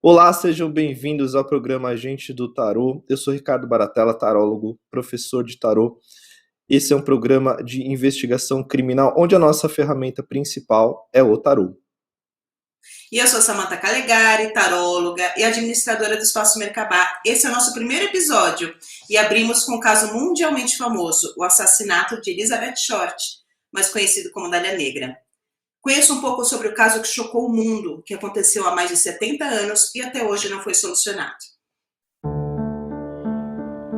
Olá, sejam bem-vindos ao programa Agente do Tarô. Eu sou Ricardo Baratella, tarólogo, professor de tarô. Esse é um programa de investigação criminal, onde a nossa ferramenta principal é o tarô. E eu sou Samantha Calegari, taróloga e administradora do Espaço Merkabah. Esse é o nosso primeiro episódio e abrimos com um caso mundialmente famoso, o assassinato de Elizabeth Short, mais conhecido como Dália Negra. Conheça um pouco sobre o caso que chocou o mundo, que aconteceu há mais de 70 anos e até hoje não foi solucionado.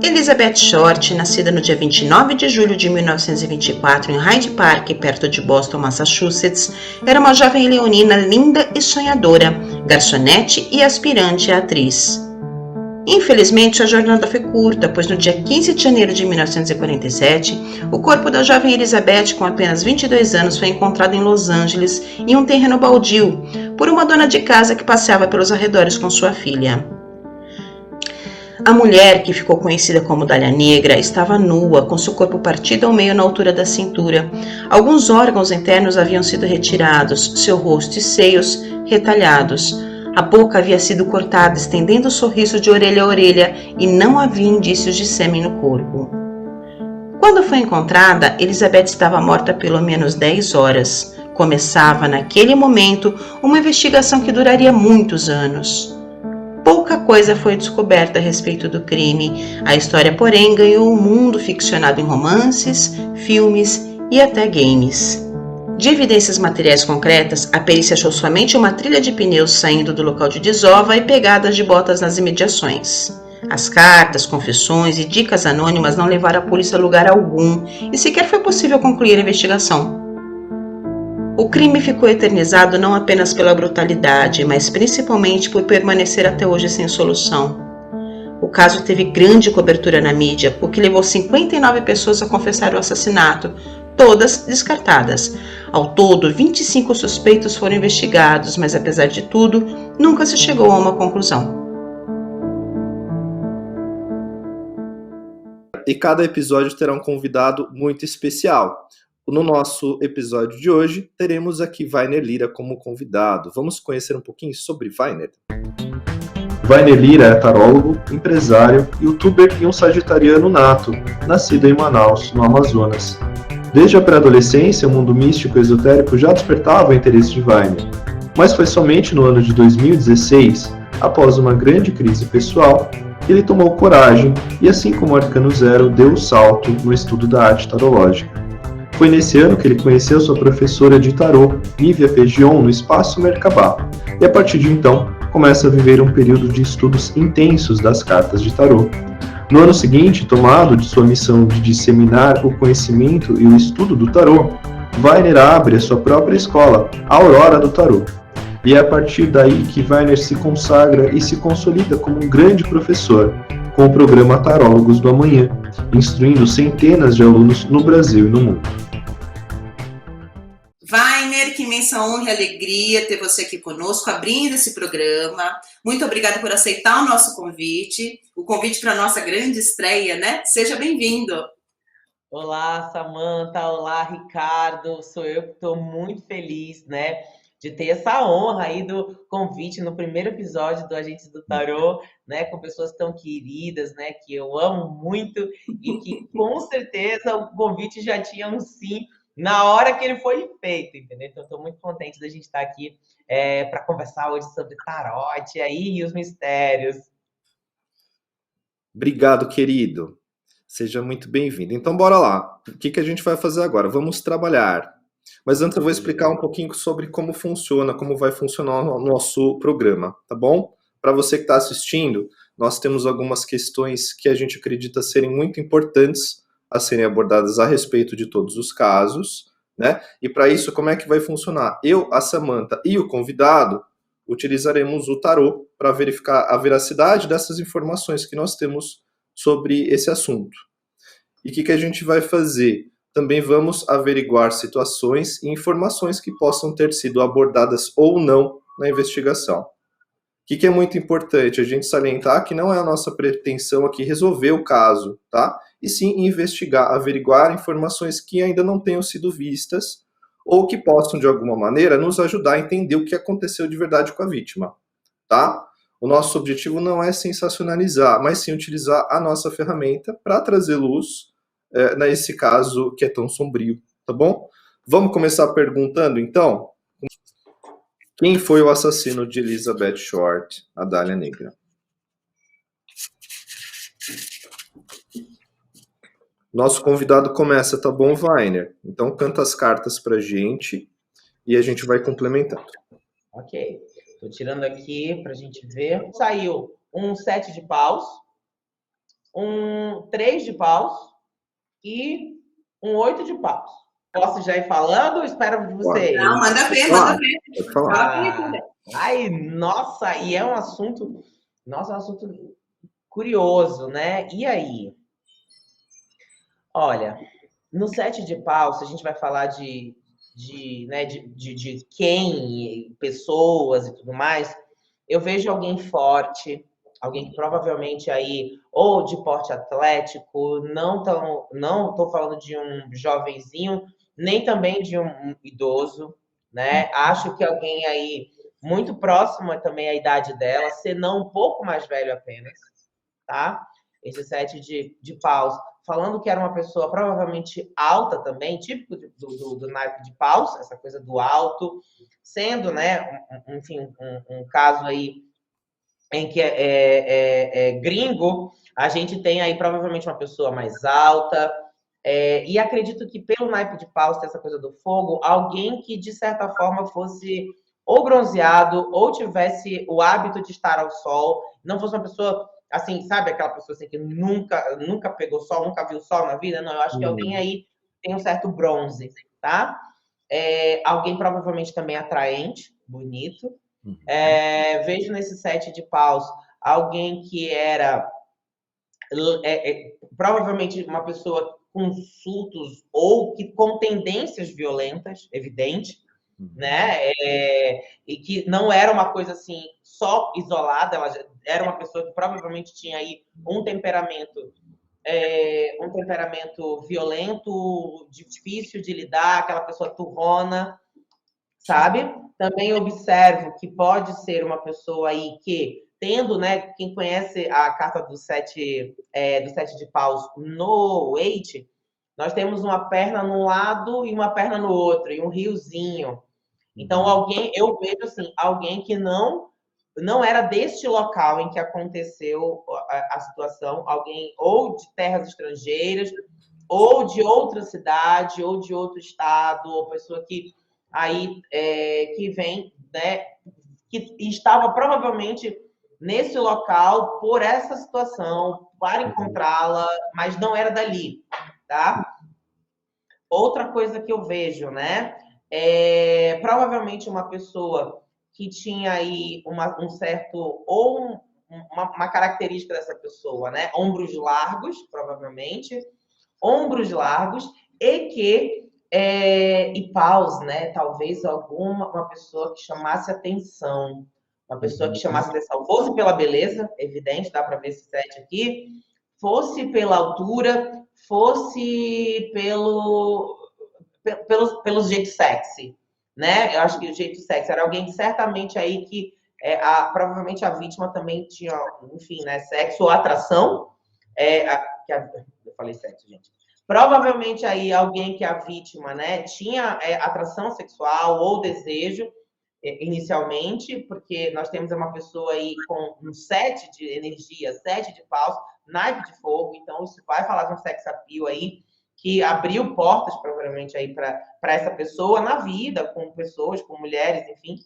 Elizabeth Short, nascida no dia 29 de julho de 1924 em Hyde Park, perto de Boston, Massachusetts, era uma jovem leonina linda e sonhadora, garçonete e aspirante a atriz. Infelizmente, a jornada foi curta, pois no dia 15 de janeiro de 1947, o corpo da jovem Elizabeth, com apenas 22 anos, foi encontrado em Los Angeles, em um terreno baldio, por uma dona de casa que passeava pelos arredores com sua filha. A mulher, que ficou conhecida como Dália Negra, estava nua, com seu corpo partido ao meio na altura da cintura. Alguns órgãos internos haviam sido retirados, seu rosto e seios retalhados. A boca havia sido cortada, estendendo o sorriso de orelha a orelha, e não havia indícios de sêmen no corpo. Quando foi encontrada, Elizabeth estava morta há pelo menos 10 horas. Começava, naquele momento, uma investigação que duraria muitos anos. Pouca coisa foi descoberta a respeito do crime. A história, porém, ganhou um mundo ficcionado em romances, filmes e até games. De evidências materiais concretas, a perícia achou somente uma trilha de pneus saindo do local de desova e pegadas de botas nas imediações. As cartas, confissões e dicas anônimas não levaram a polícia a lugar algum e sequer foi possível concluir a investigação. O crime ficou eternizado não apenas pela brutalidade, mas principalmente por permanecer até hoje sem solução. O caso teve grande cobertura na mídia, o que levou 59 pessoas a confessar o assassinato, todas descartadas. Ao todo, 25 suspeitos foram investigados, mas apesar de tudo, nunca se chegou a uma conclusão. E cada episódio terá um convidado muito especial. No nosso episódio de hoje, teremos aqui Vainer Lira como convidado. Vamos conhecer um pouquinho sobre Vainer. Vainer Lira é tarólogo, empresário, youtuber e um sagitariano nato, nascido em Manaus, no Amazonas. Desde a pré-adolescência, o mundo místico e esotérico já despertava o interesse de Vainer, mas foi somente no ano de 2016, após uma grande crise pessoal, que ele tomou coragem e, assim como o Arcano Zero, deu o salto no estudo da arte tarológica. Foi nesse ano que ele conheceu sua professora de tarô, Nívia Pegion, no Espaço Merkabah, e a partir de então começa a viver um período de estudos intensos das cartas de tarô. No ano seguinte, tomado de sua missão de disseminar o conhecimento e o estudo do tarô, Vainer abre a sua própria escola, a Aurora do Tarô. E é a partir daí que Vainer se consagra e se consolida como um grande professor, com o programa Tarólogos do Amanhã, instruindo centenas de alunos no Brasil e no mundo. Vainer, que imensa honra e alegria ter você aqui conosco, abrindo esse programa. Muito obrigada por aceitar o nosso convite, o convite para a nossa grande estreia, né? Seja bem-vindo. Olá, Samantha, olá, Ricardo, sou eu que estou muito feliz, né, de ter essa honra aí do convite no primeiro episódio do Agentes do Tarô, né, com pessoas tão queridas, né, que eu amo muito e que com certeza o convite já tinha um sim na hora que ele foi feito, entendeu? Então, estou muito contente da gente estar aqui para conversar hoje sobre tarote aí e os mistérios. Obrigado, querido. Seja muito bem-vindo. Então, bora lá. O que a gente vai fazer agora? Vamos trabalhar. Mas antes eu vou explicar um pouquinho sobre como funciona, como vai funcionar o nosso programa, tá bom? Para você que está assistindo, nós temos algumas questões que a gente acredita serem muito importantes a serem abordadas a respeito de todos os casos, né? E para isso, como é que vai funcionar? Eu, a Samantha e o convidado utilizaremos o tarô para verificar a veracidade dessas informações que nós temos sobre esse assunto. E o que a gente vai fazer? Também vamos averiguar situações e informações que possam ter sido abordadas ou não na investigação. O que é muito importante? A gente salientar que não é a nossa pretensão aqui resolver o caso, tá? E sim investigar, averiguar informações que ainda não tenham sido vistas ou que possam, de alguma maneira, nos ajudar a entender o que aconteceu de verdade com a vítima, tá? O nosso objetivo não é sensacionalizar, mas sim utilizar a nossa ferramenta para trazer luz nesse caso que é tão sombrio, tá bom? Vamos começar perguntando, então, quem foi o assassino de Elizabeth Short, a Dália Negra? Nosso convidado começa, tá bom, Weiner? Então canta as cartas pra gente e a gente vai complementando. Ok. Tô tirando aqui pra gente ver. Saiu um 7 de paus, um 3 de paus e um 8 de paus. Posso já ir falando ou espero de vocês? Não, manda ver, Falar, manda ver. pode falar. Fala comigo também. Ai, nossa, e é um assunto curioso, né? E aí? Olha, no 7 de paus, se a gente vai falar de quem, pessoas e tudo mais, eu vejo alguém forte, alguém que provavelmente aí, ou de porte atlético, não estou falando de um jovenzinho, nem também de um idoso, né? Acho que alguém aí muito próximo também à idade dela, se não um pouco mais velho apenas, tá? Esse 7 de paus, falando que era uma pessoa provavelmente alta também, típico do naipe de paus, essa coisa do alto, sendo, né, enfim, um caso aí em que é gringo, a gente tem aí provavelmente uma pessoa mais alta, e acredito que pelo naipe de paus, ter essa coisa do fogo, alguém que de certa forma fosse ou bronzeado, ou tivesse o hábito de estar ao sol, não fosse uma pessoa assim, sabe, aquela pessoa assim que nunca pegou sol, nunca viu sol na vida, não, eu acho que alguém aí tem um certo bronze, tá? Alguém provavelmente também atraente, bonito. Vejo nesse 7 de paus alguém que era provavelmente uma pessoa com surtos ou que com tendências violentas, evidente, né? E que não era uma coisa assim só isolada, ela era uma pessoa que provavelmente tinha aí um temperamento violento, difícil de lidar, aquela pessoa turrona, sabe? Também observo que pode ser uma pessoa aí que, tendo, né, quem conhece a carta do 7 de paus no Waite, nós temos uma perna num lado e uma perna no outro, e um riozinho. Então, eu vejo assim, alguém que não era deste local em que aconteceu a situação, alguém ou de terras estrangeiras, ou de outra cidade, ou de outro estado, ou pessoa que aí que vem, né, que estava provavelmente nesse local por essa situação, para encontrá-la, mas não era dali, tá? Outra coisa que eu vejo, né, provavelmente uma pessoa que tinha aí um certo, ou uma característica dessa pessoa, né, ombros largos, provavelmente, ombros largos, e que e paus, né? Talvez uma pessoa que chamasse atenção, uma pessoa que chamasse atenção, fosse pela beleza, evidente, dá para ver esse 7 aqui, fosse pela altura, fosse pelo jeito sexy, né? Eu acho que o jeito sexy era alguém que certamente aí que provavelmente a vítima também tinha, enfim, né, sexo ou atração, eu falei sexo, gente. Provavelmente aí alguém que a vítima, né, tinha atração sexual ou desejo inicialmente, porque nós temos uma pessoa aí com um 7 de energia, 7 de paus, naipe de fogo, então isso vai falar de um sex appeal aí, que abriu portas, provavelmente, aí para essa pessoa na vida, com pessoas, com mulheres, enfim.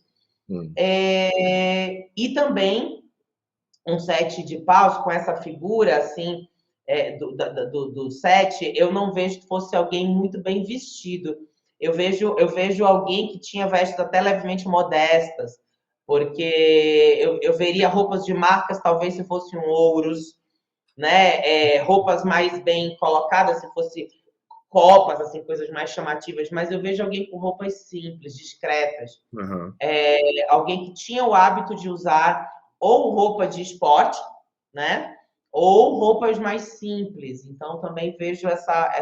E também um 7 de paus com essa figura, assim, do 7, eu não vejo que fosse alguém muito bem vestido. Eu vejo alguém que tinha vestes até levemente modestas, porque eu veria roupas de marcas, talvez se fossem ouros, né? Roupas mais bem colocadas, se fosse copas, assim, coisas mais chamativas, mas eu vejo alguém com roupas simples, discretas. Alguém que tinha o hábito de usar ou roupa de esporte, né? Ou roupas mais simples. Então, também vejo essa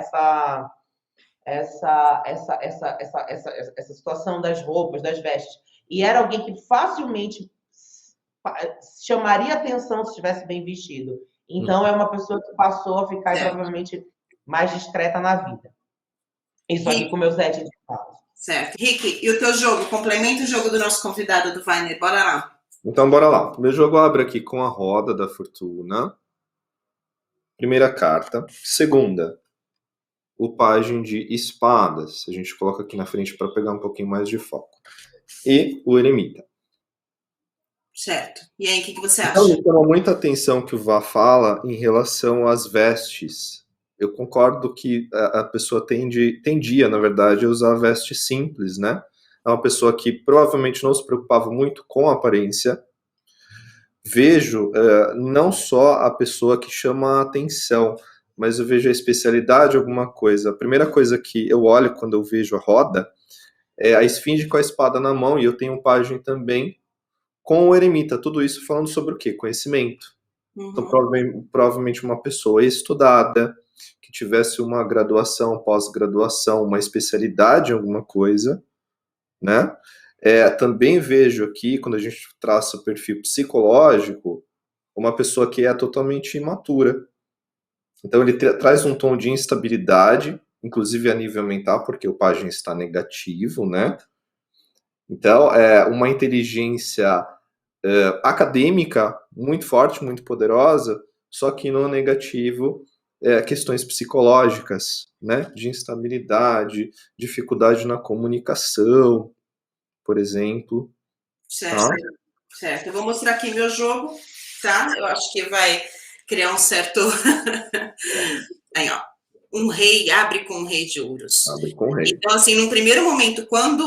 situação das roupas, das vestes. E era alguém que facilmente chamaria atenção se estivesse bem vestido. Então, é uma pessoa que passou a ficar provavelmente mais discreta na vida. Isso aqui com o meu Zete de Paus. Certo. Rick, e o teu jogo? Complementa o jogo do nosso convidado do Vainer. Bora lá. Então, bora lá. O meu jogo abre aqui com a roda da fortuna. Primeira carta. Segunda, o pajem de espadas. A gente coloca aqui na frente para pegar um pouquinho mais de foco. E o eremita. Certo. E aí, o que você acha? Então, me chama muita atenção que o Vá fala em relação às vestes. Eu concordo que a pessoa tendia, na verdade, a usar vestes simples, né? É uma pessoa que provavelmente não se preocupava muito com a aparência. Vejo não só a pessoa que chama a atenção, mas eu vejo a especialidade de alguma coisa. A primeira coisa que eu olho quando eu vejo a roda é a esfinge com a espada na mão, e eu tenho um pajem também com o eremita. Tudo isso falando sobre o quê? Conhecimento. Então, provavelmente uma pessoa estudada, que tivesse uma graduação, pós-graduação, uma especialidade em alguma coisa, né? Também vejo aqui, quando a gente traça o perfil psicológico, uma pessoa que é totalmente imatura. Então, ele traz um tom de instabilidade, inclusive a nível mental, porque o pajem está negativo, né? Então, uma inteligência acadêmica muito forte, muito poderosa, só que no negativo, questões psicológicas, né? De instabilidade, dificuldade na comunicação, por exemplo. Certo, certo. Eu vou mostrar aqui meu jogo, tá? Eu acho que vai criar um certo... Aí, ó. Um rei abre com um rei de ouros. Abre com o rei. Então, assim, num primeiro momento, quando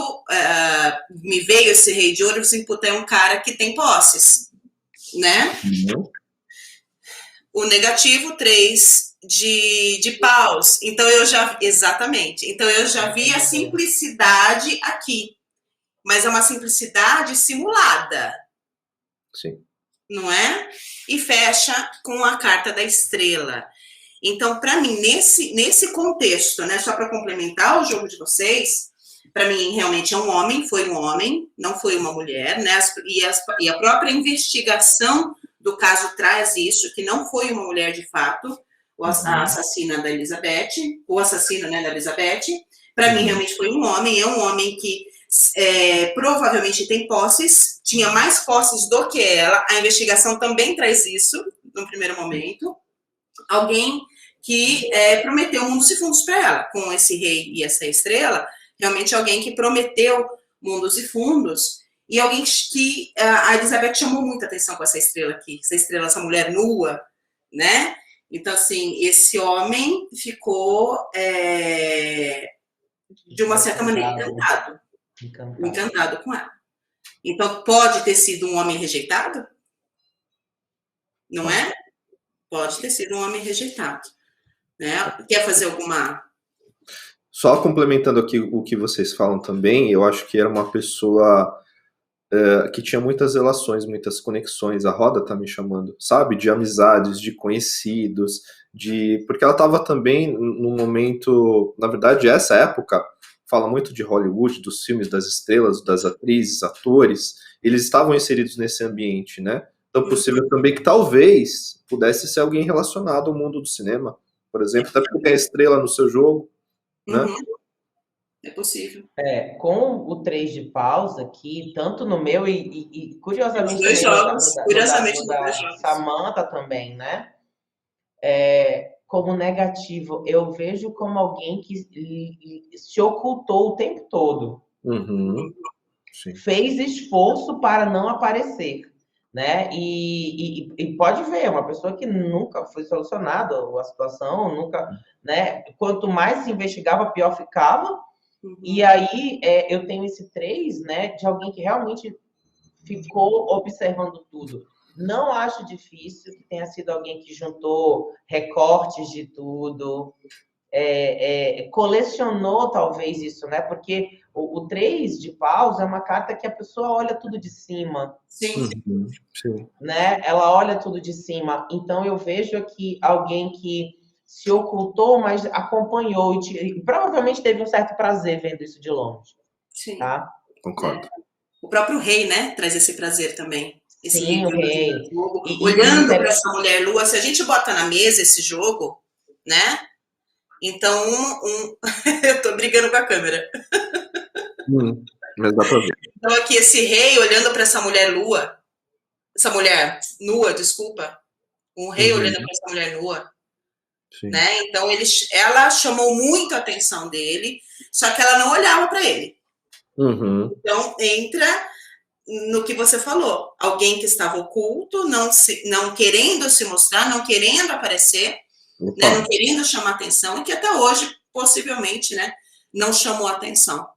me veio esse rei de ouros, é um cara que tem posses, né? O negativo, 3 de paus. Então, exatamente. Então, eu já vi a simplicidade aqui. Mas é uma simplicidade simulada. Sim. Não é? E fecha com a carta da estrela. Então, para mim, nesse contexto, né, só para complementar o jogo de vocês, para mim, realmente é um homem, foi um homem, não foi uma mulher, né? E a própria investigação do caso traz isso, que não foi uma mulher de fato, a assassina da Elizabeth, o assassino, né, da Elizabeth. Para mim, realmente foi um homem, é um homem que provavelmente tem posses, tinha mais posses do que ela, a investigação também traz isso, no primeiro momento. Alguém que prometeu mundos e fundos para ela, com esse rei e essa estrela, realmente alguém que prometeu mundos e fundos, e alguém que a Elizabeth chamou muita atenção com essa estrela aqui, essa mulher nua, né? Então, assim, esse homem ficou, de uma certa maneira, encantado com ela. Então, pode ter sido um homem rejeitado? Não é? Pode ter sido um homem rejeitado. Né? Quer fazer alguma... Só complementando aqui o que vocês falam também, eu acho que era uma pessoa que tinha muitas relações, muitas conexões, a roda tá me chamando, sabe? De amizades, de conhecidos, porque ela estava também num momento, na verdade, essa época fala muito de Hollywood, dos filmes, das estrelas, das atrizes, atores, eles estavam inseridos nesse ambiente, né? Então, possível também que talvez pudesse ser alguém relacionado ao mundo do cinema, por exemplo, até porque tem a estrela no seu jogo, né? É possível. Com o 3 de paus aqui, tanto no meu e curiosamente... Os dois jogos, curiosamente da Samantha também, né? Como negativo, eu vejo como alguém que se ocultou o tempo todo. Sim. Fez esforço para não aparecer, né? E pode ver, uma pessoa que nunca foi solucionada a situação, nunca, né? Quanto mais se investigava, pior ficava. E aí eu tenho esse 3, né? De alguém que realmente ficou observando tudo. Não acho difícil que tenha sido alguém que juntou recortes de tudo, colecionou talvez isso, né? Porque o 3 de paus é uma carta que a pessoa olha tudo de cima. Sim. Sim. Né? Ela olha tudo de cima. Então eu vejo aqui alguém que se ocultou, mas acompanhou e provavelmente teve um certo prazer vendo isso de longe. Sim. Tá? Concordo. O próprio rei, né, traz esse prazer também. esse Sim, rei o do rei. jogo, E olhando para interessante. essa mulher lua. Se a gente bota na mesa esse jogo, né? Então, eu tô brigando com a câmera. Mas dá pra ver. Então, aqui, esse rei olhando para essa mulher lua, essa mulher nua, desculpa, um rei olhando para essa mulher nua, Sim. né? Então, ela chamou muito a atenção dele, só que ela não olhava para ele. Uhum. Então, entra no que você falou, alguém que estava oculto, não querendo se mostrar, não querendo aparecer, né? Não querendo chamar atenção, e que até hoje, possivelmente, né, não chamou atenção.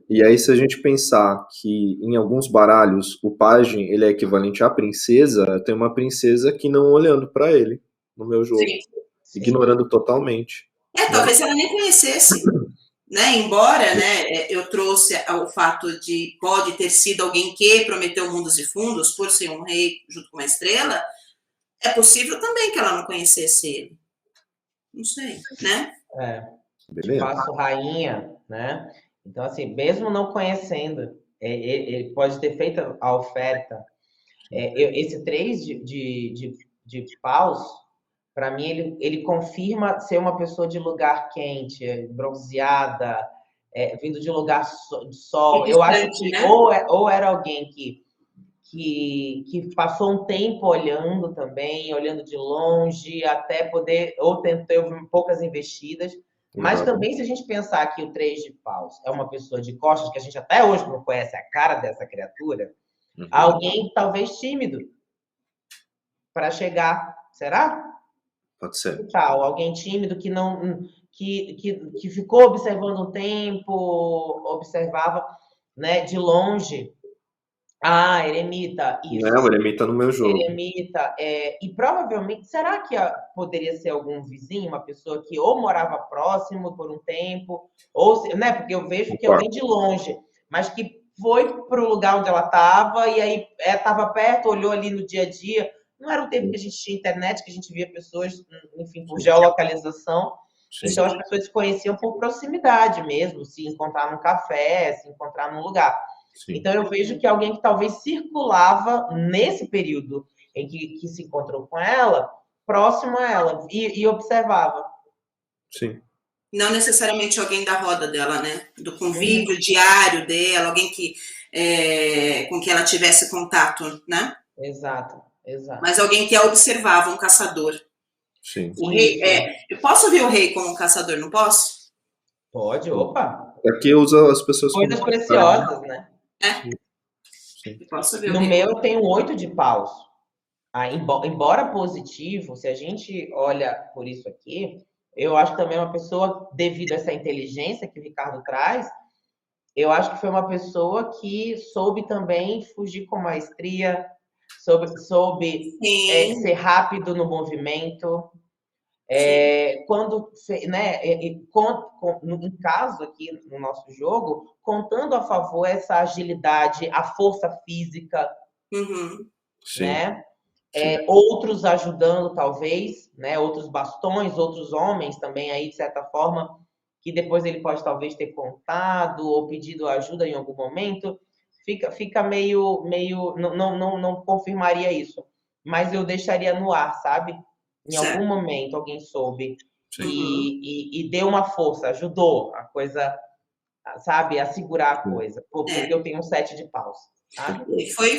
E aí, se a gente pensar que em alguns baralhos o pajem ele é equivalente à princesa, tem uma princesa que não olhando para ele no meu jogo, Sim. ignorando totalmente. Talvez ela nem conhecesse, né? Embora, né, eu trouxe o fato de pode ter sido alguém que prometeu mundos e fundos por ser um rei junto com uma estrela, é possível também que ela não conhecesse ele. Não sei, né? De passo rainha, né? Então, assim, mesmo não conhecendo, ele pode ter feito a oferta. Esse 3 de paus, para mim, ele confirma ser uma pessoa de lugar quente, bronzeada, vindo de lugar de sol. Eu acho que né? ou era alguém que passou um tempo olhando também, olhando de longe, até poder, ou teve poucas investidas. Mas também, se a gente pensar que o 3 de paus é uma pessoa de costas, que a gente até hoje não conhece a cara dessa criatura, alguém talvez tímido para chegar. Será? Pode ser. Que tal? Alguém tímido que não que ficou observando um tempo, observava, né, de longe. Ah, eremita, isso. Não, o eremita no meu jogo. Eremita, e provavelmente, será que poderia ser algum vizinho, uma pessoa que ou morava próximo por um tempo, ou, né, porque eu vejo que alguém de longe, mas que foi para o lugar onde ela estava, e aí estava perto, olhou ali no dia a dia. Não era o tempo que a gente tinha internet, que a gente via pessoas, enfim, por geolocalização. Sim. Então as pessoas se conheciam por proximidade mesmo, se encontrar num café, se encontrar num lugar. Sim. Então eu vejo que alguém que talvez circulava nesse período em que se encontrou com ela, próximo a ela, e observava. Sim. Não necessariamente alguém da roda dela, né? Do convívio diário dela, alguém que com quem ela tivesse contato, né? Exato. Mas alguém que a observava, um caçador. Sim. O rei, eu posso ver o rei como um caçador, não posso? Pode, opa. Aqui usa as pessoas Coisas preciosas, né? Sim. Eu posso ver o No rei. meu eu tenho 8 de paus. Embora positivo, se a gente olha por isso aqui, eu acho que também uma pessoa, devido a essa inteligência que o Ricardo traz, eu acho que foi uma pessoa que soube também fugir com maestria, soube ser rápido no movimento. Quando, né, em caso aqui no nosso jogo, contando a favor essa agilidade, a força física, né? Outros ajudando, talvez, né? Outros bastões, outros homens também aí, de certa forma, que depois ele pode talvez ter contado ou pedido ajuda em algum momento. Fica meio não confirmaria isso, mas eu deixaria no ar, sabe? Em algum momento alguém soube e deu uma força, ajudou a coisa, sabe, a segurar a coisa, porque eu tenho um 7 de paus.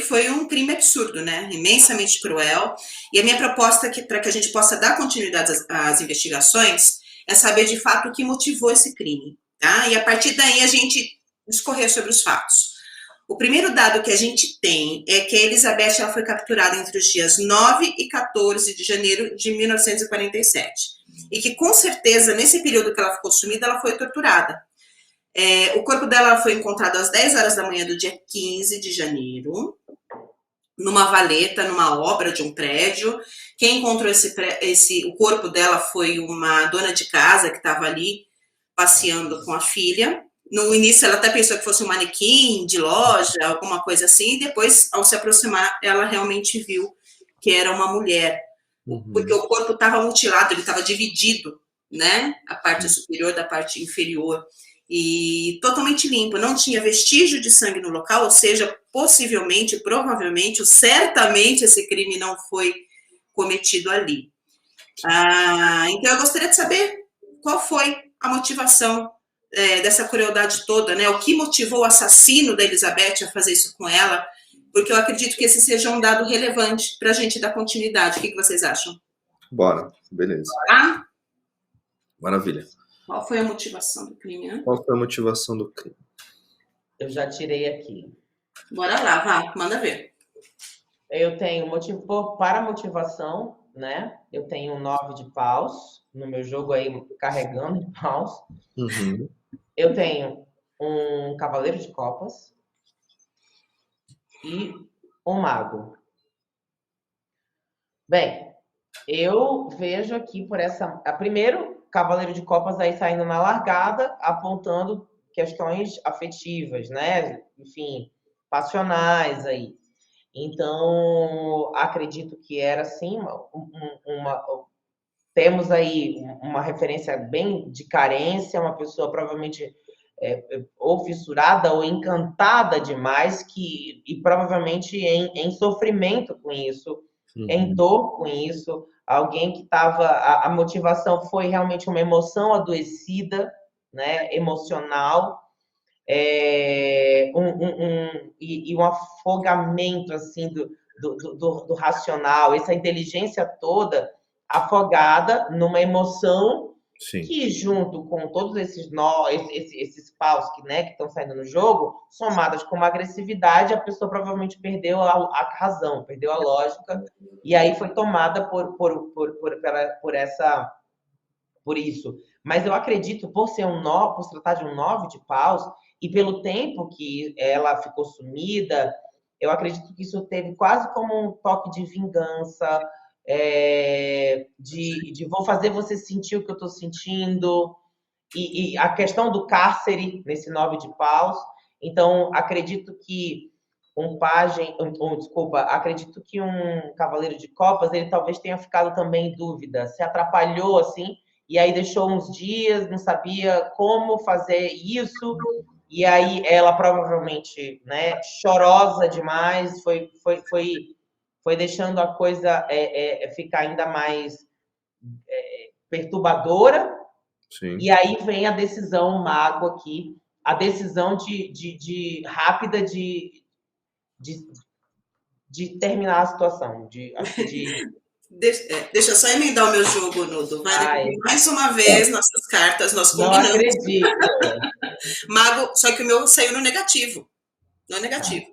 Foi um crime absurdo, né? Imensamente cruel. E a minha proposta para que a gente possa dar continuidade às investigações é saber de fato o que motivou esse crime, tá? E a partir daí a gente discorrer sobre os fatos. O primeiro dado que a gente tem é que a Elizabeth ela foi capturada entre os dias 9 e 14 de janeiro de 1947. E que, com certeza, nesse período que ela ficou sumida, ela foi torturada. O corpo dela foi encontrado às 10 horas da manhã do dia 15 de janeiro, numa valeta, numa obra de um prédio. Quem encontrou o corpo dela foi uma dona de casa que estava ali passeando com a filha. No início, ela até pensou que fosse um manequim de loja, alguma coisa assim, e depois, ao se aproximar, ela realmente viu que era uma mulher, porque o corpo estava mutilado, ele estava dividido, né? A parte superior da parte inferior. E totalmente limpo, não tinha vestígio de sangue no local, ou seja, possivelmente, provavelmente, ou certamente esse crime não foi cometido ali. Então eu gostaria de saber qual foi a motivação dessa crueldade toda, né? O que motivou o assassino da Elizabeth a fazer isso com ela, porque eu acredito que esse seja um dado relevante para a gente dar continuidade. O que vocês acham? Bora, beleza. Bora? Maravilha. Qual foi a motivação do crime, né? Qual foi a motivação do crime? Eu já tirei aqui. Bora lá, vai, manda ver. Eu tenho motivo para motivação, né? Eu tenho 9 de paus no meu jogo aí, carregando em paus. Uhum. Eu tenho um cavaleiro de copas e um mago. Bem, eu vejo aqui por essa... Primeiro, cavaleiro de copas aí saindo na largada, apontando questões afetivas, né? Enfim, passionais aí. Então, acredito que era, sim, temos aí uma referência bem de carência, uma pessoa provavelmente ou fissurada ou encantada demais, e provavelmente em sofrimento com isso, em dor com isso, alguém que estava... A motivação foi realmente uma emoção adoecida, né, emocional, e um afogamento assim do racional, essa inteligência toda afogada numa emoção. Sim. Que junto com todos esses esses paus que estão saindo no jogo, somadas com uma agressividade, a pessoa provavelmente perdeu a razão, perdeu a lógica, e aí foi tomada por isso. Mas eu acredito, por se tratar de um 9 de paus, e pelo tempo que ela ficou sumida, eu acredito que isso teve quase como um toque de vingança, de vou fazer você sentir o que eu estou sentindo, e a questão do cárcere nesse 9 de paus. Então, acredito que acredito que um cavaleiro de copas, ele talvez tenha ficado também em dúvida, se atrapalhou assim, e aí deixou uns dias, não sabia como fazer isso, e aí ela provavelmente, né, chorosa demais, foi deixando a coisa ficar ainda mais perturbadora. Sim. E aí vem a decisão mago aqui, a decisão rápida de terminar a situação. Deixa eu só emendar o meu jogo do mais uma vez, nossas cartas, nós combinamos. Não acredito. Mago, só que o meu saiu no negativo. No negativo.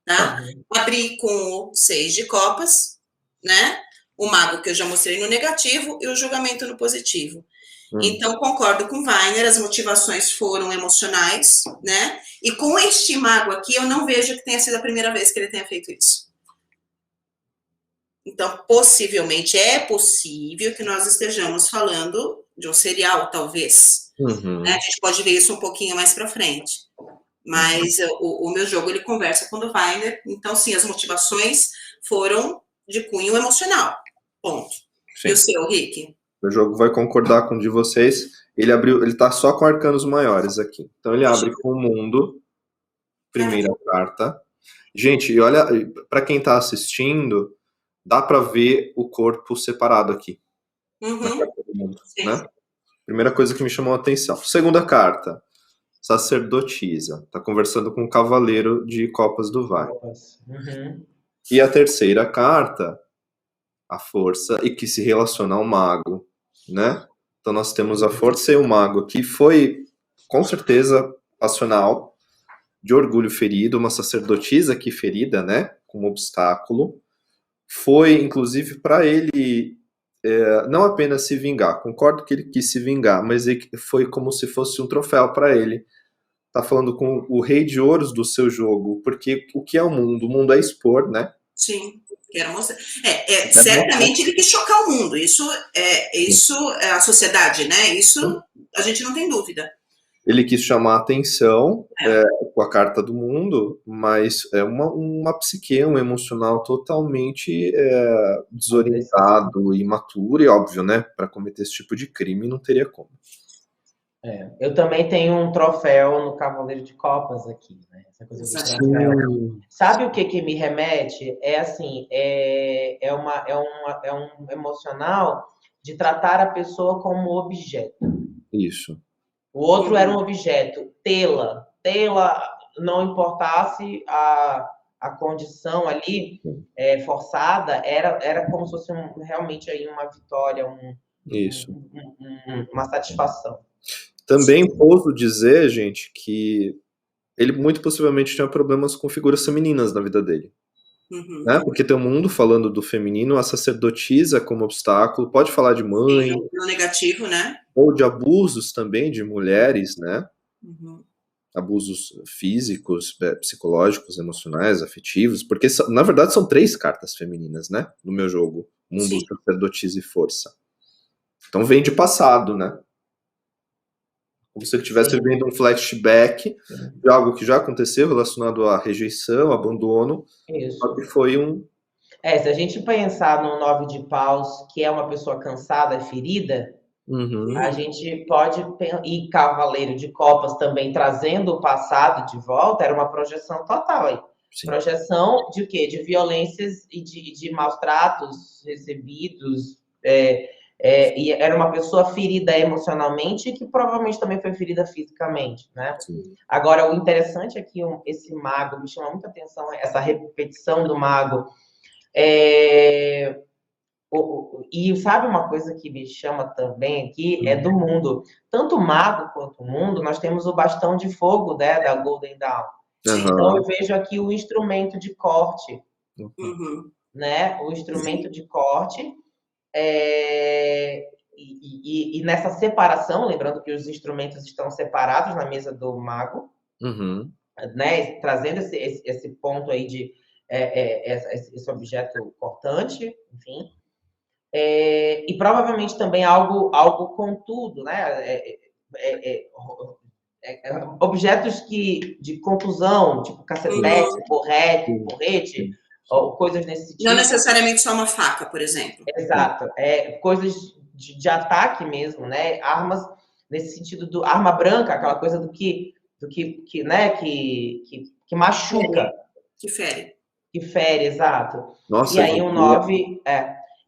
Tá? Abri com o 6 de copas, né? O mago que eu já mostrei no negativo e o julgamento no positivo. Então, concordo com Weiner, as motivações foram emocionais, né? E com este mago aqui, eu não vejo que tenha sido a primeira vez que ele tenha feito isso. Então, possivelmente, é possível que nós estejamos falando de um serial, talvez. Né? A gente pode ver isso um pouquinho mais para frente. Mas o meu jogo, ele conversa com o do Weiner. Então, sim, as motivações foram de cunho emocional. Ponto. Sim. E o seu, Rick? O jogo vai concordar com o de vocês. Ele tá só com arcanos maiores aqui. Então, ele abre com o mundo. Primeira carta. Gente, e olha, para quem tá assistindo, dá para ver o corpo separado aqui. Na carta do mundo, né? Primeira coisa que me chamou a atenção. Segunda carta. Sacerdotisa. Tá conversando com o cavaleiro de copas do Vai. E a terceira carta, a força, e que se relaciona ao mago, né? Então nós temos a força e o mago, que foi, com certeza, passional, de orgulho ferido, uma sacerdotisa aqui ferida, né? Com um obstáculo. Foi, inclusive, para ele não apenas se vingar. Concordo que ele quis se vingar, mas foi como se fosse um troféu para ele. Tá falando com o rei de ouros do seu jogo, porque o que é o mundo? O mundo é expor, né? Sim, quero mostrar. Certamente ele quis chocar o mundo. Isso é a sociedade, né? Isso a gente não tem dúvida. Ele quis chamar a atenção com a carta do mundo, mas é uma psique, um emocional totalmente desorientado, imaturo, e óbvio, né? Para cometer esse tipo de crime não teria como. Eu também tenho um troféu no Cavaleiro de Copas aqui, né? Essa coisa do troféu. Sabe o que me remete? É assim, é um emocional de tratar a pessoa como objeto. Isso. O outro era um objeto, tê-la, não importasse a condição ali forçada, era como se fosse realmente aí uma vitória, uma satisfação. Também ouso dizer, gente, que ele muito possivelmente tinha problemas com figuras femininas na vida dele. Né? Porque tem um mundo falando do feminino, a sacerdotisa como obstáculo, pode falar de mãe. No negativo, né? Ou de abusos também de mulheres, né? Abusos físicos, psicológicos, emocionais, afetivos, porque na verdade são 3 cartas femininas, né? No meu jogo, mundo, sacerdotisa e força. Então vem de passado, né? Como se ele estivesse vendo um flashback de algo que já aconteceu relacionado à rejeição, abandono. Isso. Só que foi se a gente pensar no 9 de paus, que é uma pessoa cansada e ferida, a gente pode... E Cavaleiro de Copas também trazendo o passado de volta, era uma projeção total aí. Sim. Projeção de quê? De violências e de maus tratos recebidos, e era uma pessoa ferida emocionalmente que provavelmente também foi ferida fisicamente, né? Sim. Agora, o interessante é que esse mago, me chama muita atenção essa repetição do mago. E sabe uma coisa que me chama também aqui? É do mundo. Tanto o mago quanto o mundo, nós temos o bastão de fogo, né, da Golden Dawn. Então, eu vejo aqui o instrumento de corte, né? O instrumento de corte. E nessa separação, lembrando que os instrumentos estão separados na mesa do mago, né, trazendo esse ponto aí de esse objeto cortante, enfim, e provavelmente também algo contudo, né, objetos de contusão, tipo cacetete, porrete, ou coisas nesse sentido. Não necessariamente só uma faca, por exemplo. Exato. Coisas de ataque mesmo, né? Armas nesse sentido arma branca, aquela coisa do que né? Que machuca. Que fere. Que fere, exato. Nossa, e aí o 9...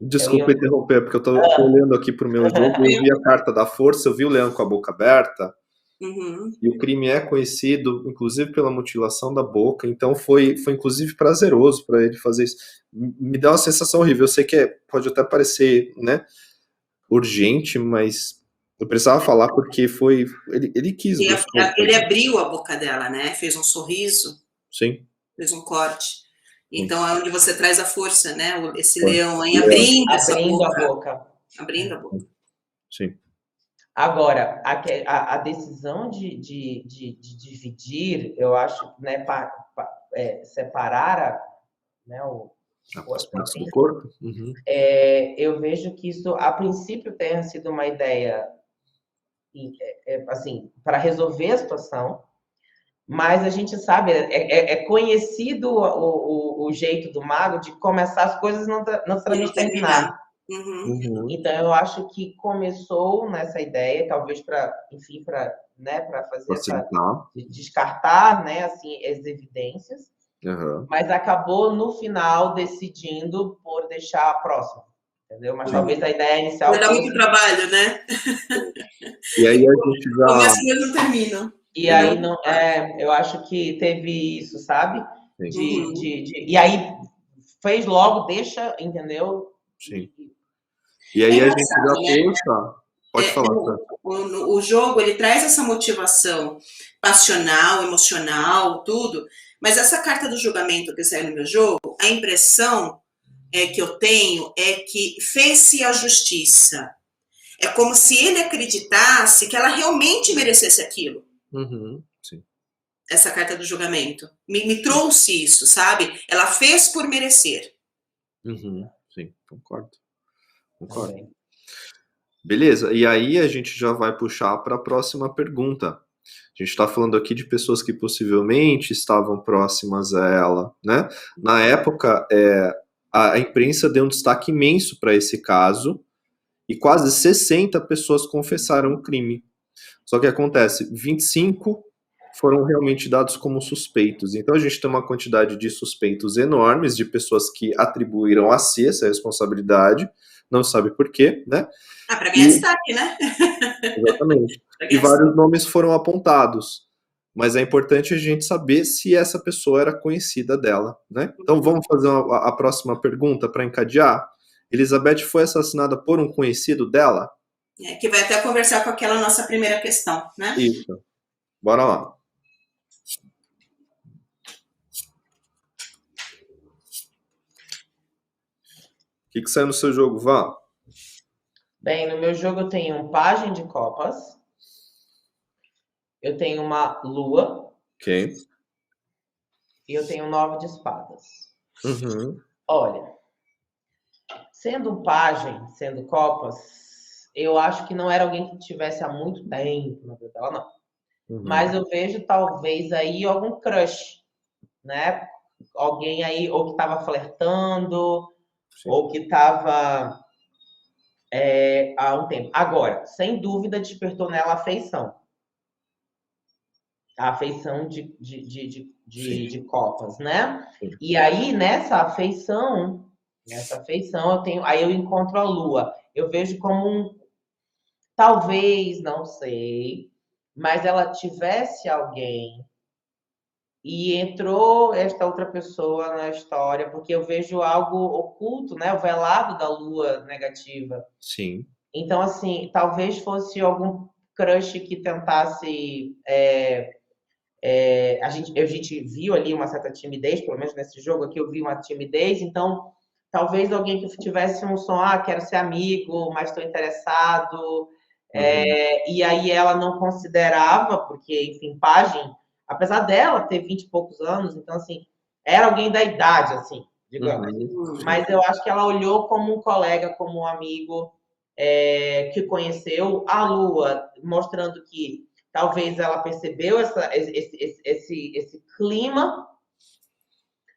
Desculpa interromper, porque eu tô olhando aqui pro meu jogo, eu vi a carta da força, eu vi o leão com a boca aberta, e o crime é conhecido, inclusive, pela mutilação da boca, então foi inclusive prazeroso para ele fazer isso. Me dá uma sensação horrível, eu sei que pode até parecer, né, urgente, mas eu precisava falar porque ele quis. Ele abriu a boca dela, né, fez um sorriso. Sim. Fez um corte. Então, é onde você traz a força, né, esse leão aí, abrindo a boca. Abrindo a boca. Sim. Agora, a decisão de dividir, eu acho, né, separar as partes do corpo. Eu vejo que isso, a princípio, tenha sido uma ideia, assim, para resolver a situação, mas a gente sabe, é conhecido o jeito do mago de começar as coisas e não necessariamente terminar. Então, eu acho que começou nessa ideia, talvez para fazer descartar, né, assim, as evidências, mas acabou no final decidindo por deixar a próxima, entendeu? Mas talvez a ideia inicial... Vai dar muito trabalho, né? E aí a gente já... Começa e não termina. E aí, eu acho que teve isso, sabe? E aí fez logo, deixa, entendeu? Sim. E aí a gente já puxa. Pode falar. O jogo, ele traz essa motivação passional, emocional, tudo, mas essa carta do julgamento que saiu no meu jogo, a impressão que eu tenho é que fez-se a justiça. É como se ele acreditasse que ela realmente merecesse aquilo. Sim. Essa carta do julgamento. Me trouxe isso, sabe? Ela fez por merecer. Sim, concordo. Beleza, e aí a gente já vai puxar para a próxima pergunta. A gente está falando aqui de pessoas que possivelmente estavam próximas a ela, né? Na época, a imprensa deu um destaque imenso para esse caso e quase 60 pessoas confessaram o crime. Só que acontece, 25 foram realmente dados como suspeitos. Então a gente tem uma quantidade de suspeitos enormes, de pessoas que atribuíram a si essa responsabilidade, não sabe por quê, né? Para ganhar destaque, né? Exatamente. E vários nomes foram apontados. Mas é importante a gente saber se essa pessoa era conhecida dela, né? Então vamos fazer a próxima pergunta para encadear. Elizabeth foi assassinada por um conhecido dela? Que vai até conversar com aquela nossa primeira questão, né? Isso. Bora lá. O que sai no seu jogo, Vá? Bem, no meu jogo eu tenho um pajem de copas. Eu tenho uma lua. Ok. E eu tenho 9 de espadas. Uhum. Olha, sendo um pajem, sendo copas, eu acho que não era alguém que tivesse há muito tempo na vida dela, não. Uhum. Mas eu vejo talvez aí algum crush, né? Alguém aí ou que estava flertando, Sim. ou que estava há um tempo. Agora, sem dúvida, despertou nela afeição. A afeição de copas, né? Sim. E aí, nessa afeição eu tenho, aí eu encontro a lua. Eu vejo como talvez, não sei, mas ela tivesse alguém e entrou esta outra pessoa na história, porque eu vejo algo oculto, né? O velado da lua negativa. Sim. Então, assim, talvez fosse algum crush que tentasse... a gente viu ali uma certa timidez, pelo menos nesse jogo aqui eu vi uma timidez, então talvez alguém que tivesse um som, quero ser amigo, mas estou interessado, e aí ela não considerava, porque, enfim, pajem, apesar dela ter 20 e poucos anos, então, assim, era alguém da idade, assim, digamos. Mas eu acho que ela olhou como um colega, como um amigo que conheceu a lua, mostrando que talvez ela percebeu esse clima,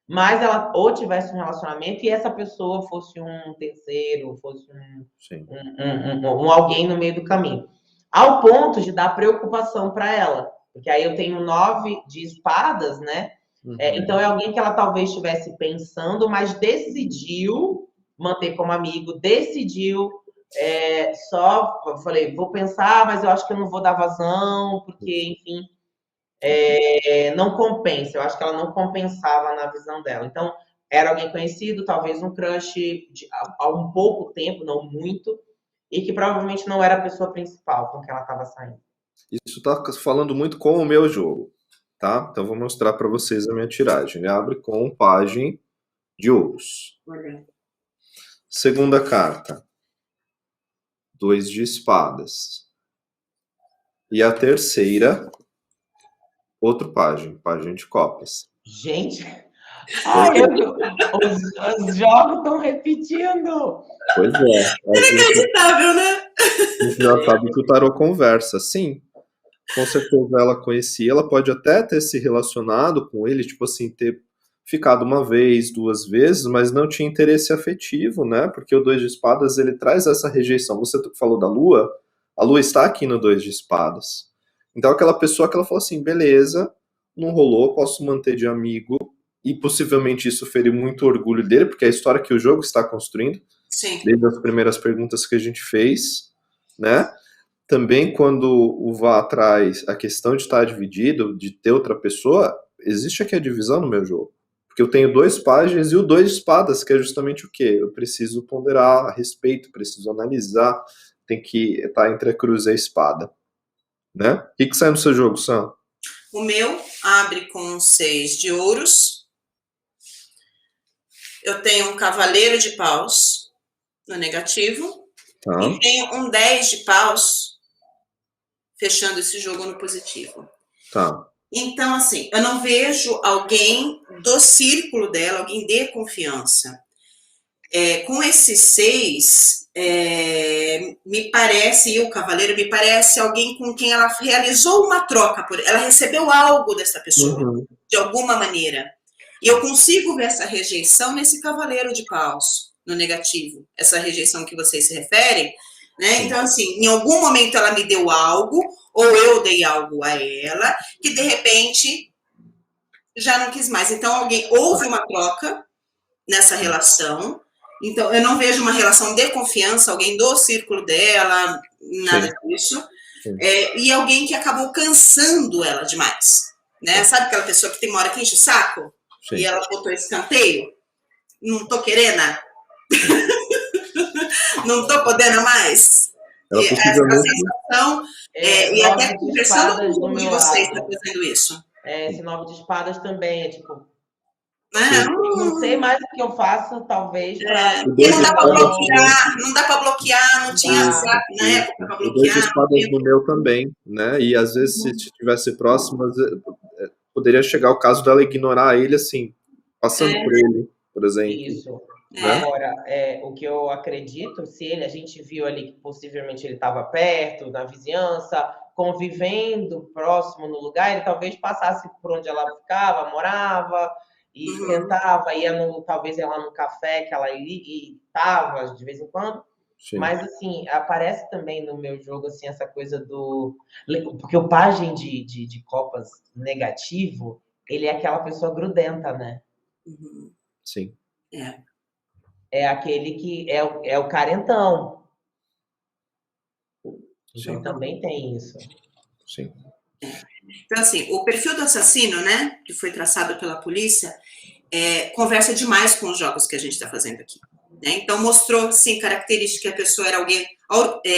mas ela ou tivesse um relacionamento e essa pessoa fosse um terceiro, fosse um alguém no meio do caminho. Ao ponto de dar preocupação para ela. Porque aí eu tenho 9 de espadas, né? Então é alguém que ela talvez estivesse pensando, mas decidiu manter como amigo, decidiu só, eu falei, vou pensar, mas eu acho que eu não vou dar vazão, porque, enfim, não compensa. Eu acho que ela não compensava na visão dela. Então, era alguém conhecido, talvez um crush há um pouco tempo, não muito, e que provavelmente não era a pessoa principal com que ela estava saindo. Isso está falando muito com o meu jogo, tá? Então, vou mostrar para vocês a minha tiragem. Ele abre com um pajem de ouros. Segunda carta. 2 de espadas. E a terceira, outro pajem de copas. Gente, os jogos estão repetindo. Pois é. Inacreditável, né? A gente já sabe que o tarô conversa, sim. Com certeza ela conhecia, ela pode até ter se relacionado com ele, tipo assim, ter ficado uma vez, 2 vezes, mas não tinha interesse afetivo, né? Porque o 2 de espadas, ele traz essa rejeição. Você falou da lua, a lua está aqui no 2 de espadas. Então aquela pessoa que ela falou assim, beleza, não rolou, posso manter de amigo, e possivelmente isso feriu muito o orgulho dele, porque é a história que o jogo está construindo, Sim. Desde as primeiras perguntas que a gente fez, né? Também quando o Vá traz a questão de estar dividido, de ter outra pessoa, existe aqui a divisão no meu jogo. Porque eu tenho 2 páginas e o 2 de espadas, que é justamente o quê? Eu preciso ponderar a respeito, preciso analisar, tem que estar entre a cruz e a espada. Né? O que sai no seu jogo, Sam? O meu abre com 6 de ouros. Eu tenho um cavaleiro de paus no negativo. Tá. E tenho um 10 de paus fechando esse jogo no positivo. Tá. Então, assim, eu não vejo alguém do círculo dela, alguém de confiança. com esses 6, me parece, e o cavaleiro me parece alguém com quem ela realizou uma troca, ela recebeu algo dessa pessoa, de alguma maneira. E eu consigo ver essa rejeição nesse cavaleiro de paus, no negativo, essa rejeição que vocês se referem, né? Então, assim, em algum momento ela me deu algo, ou eu dei algo a ela, que de repente já não quis mais. Então, houve uma troca nessa relação. Então, eu não vejo uma relação de confiança, alguém do círculo dela, nada disso. E alguém que acabou cansando ela demais, né? Sabe aquela pessoa que tem uma hora que enche o saco? Sim. E ela botou escanteio? Não tô querendo. Não tô podendo mais. Ela possivelmente... A sensação, e até conversando com um de vocês está fazendo isso. Esse 9 de espadas também é tipo... Não sei mais o que eu faço, talvez, para... E não dá para bloquear, não tinha saco na época para bloquear. 2 de espadas no meu também, né? E às vezes, se estivesse próximas, poderia chegar o caso dela ignorar ele, assim, passando por ele, por exemplo. Isso. Agora, o que eu acredito, se a gente viu ali que possivelmente ele estava perto, na vizinhança, convivendo próximo no lugar, ele talvez passasse por onde ela ficava, morava, e tentava, talvez ia lá no café que ela ia e estava de vez em quando. Sim. Mas, assim, aparece também no meu jogo, assim, essa coisa do... Porque o pajem de copas negativo, ele é aquela pessoa grudenta, né? Sim. É aquele que é o carentão. Então, também tem isso. Sim. Então, assim, o perfil do assassino, né, que foi traçado pela polícia, conversa demais com os jogos que a gente está fazendo aqui. Né? Então, mostrou, sim, característica que a pessoa era alguém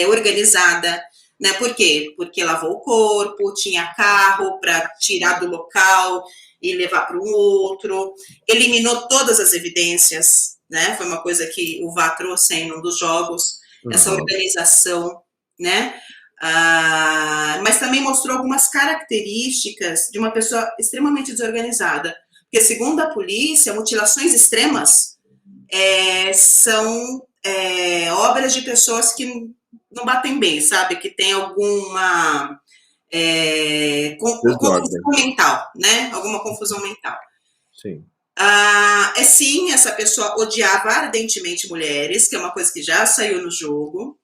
organizada, né? Por quê? Porque lavou o corpo, tinha carro para tirar do local e levar para um outro, eliminou todas as evidências, né? Foi uma coisa que o VA trouxe em um dos jogos, essa organização, né? Mas também mostrou algumas características de uma pessoa extremamente desorganizada, porque, segundo a polícia, mutilações extremas são obras de pessoas que não batem bem, sabe? Que tem alguma confusão mental, né? Alguma confusão mental. Sim. Sim, essa pessoa odiava ardentemente mulheres, que é uma coisa que já saiu no jogo,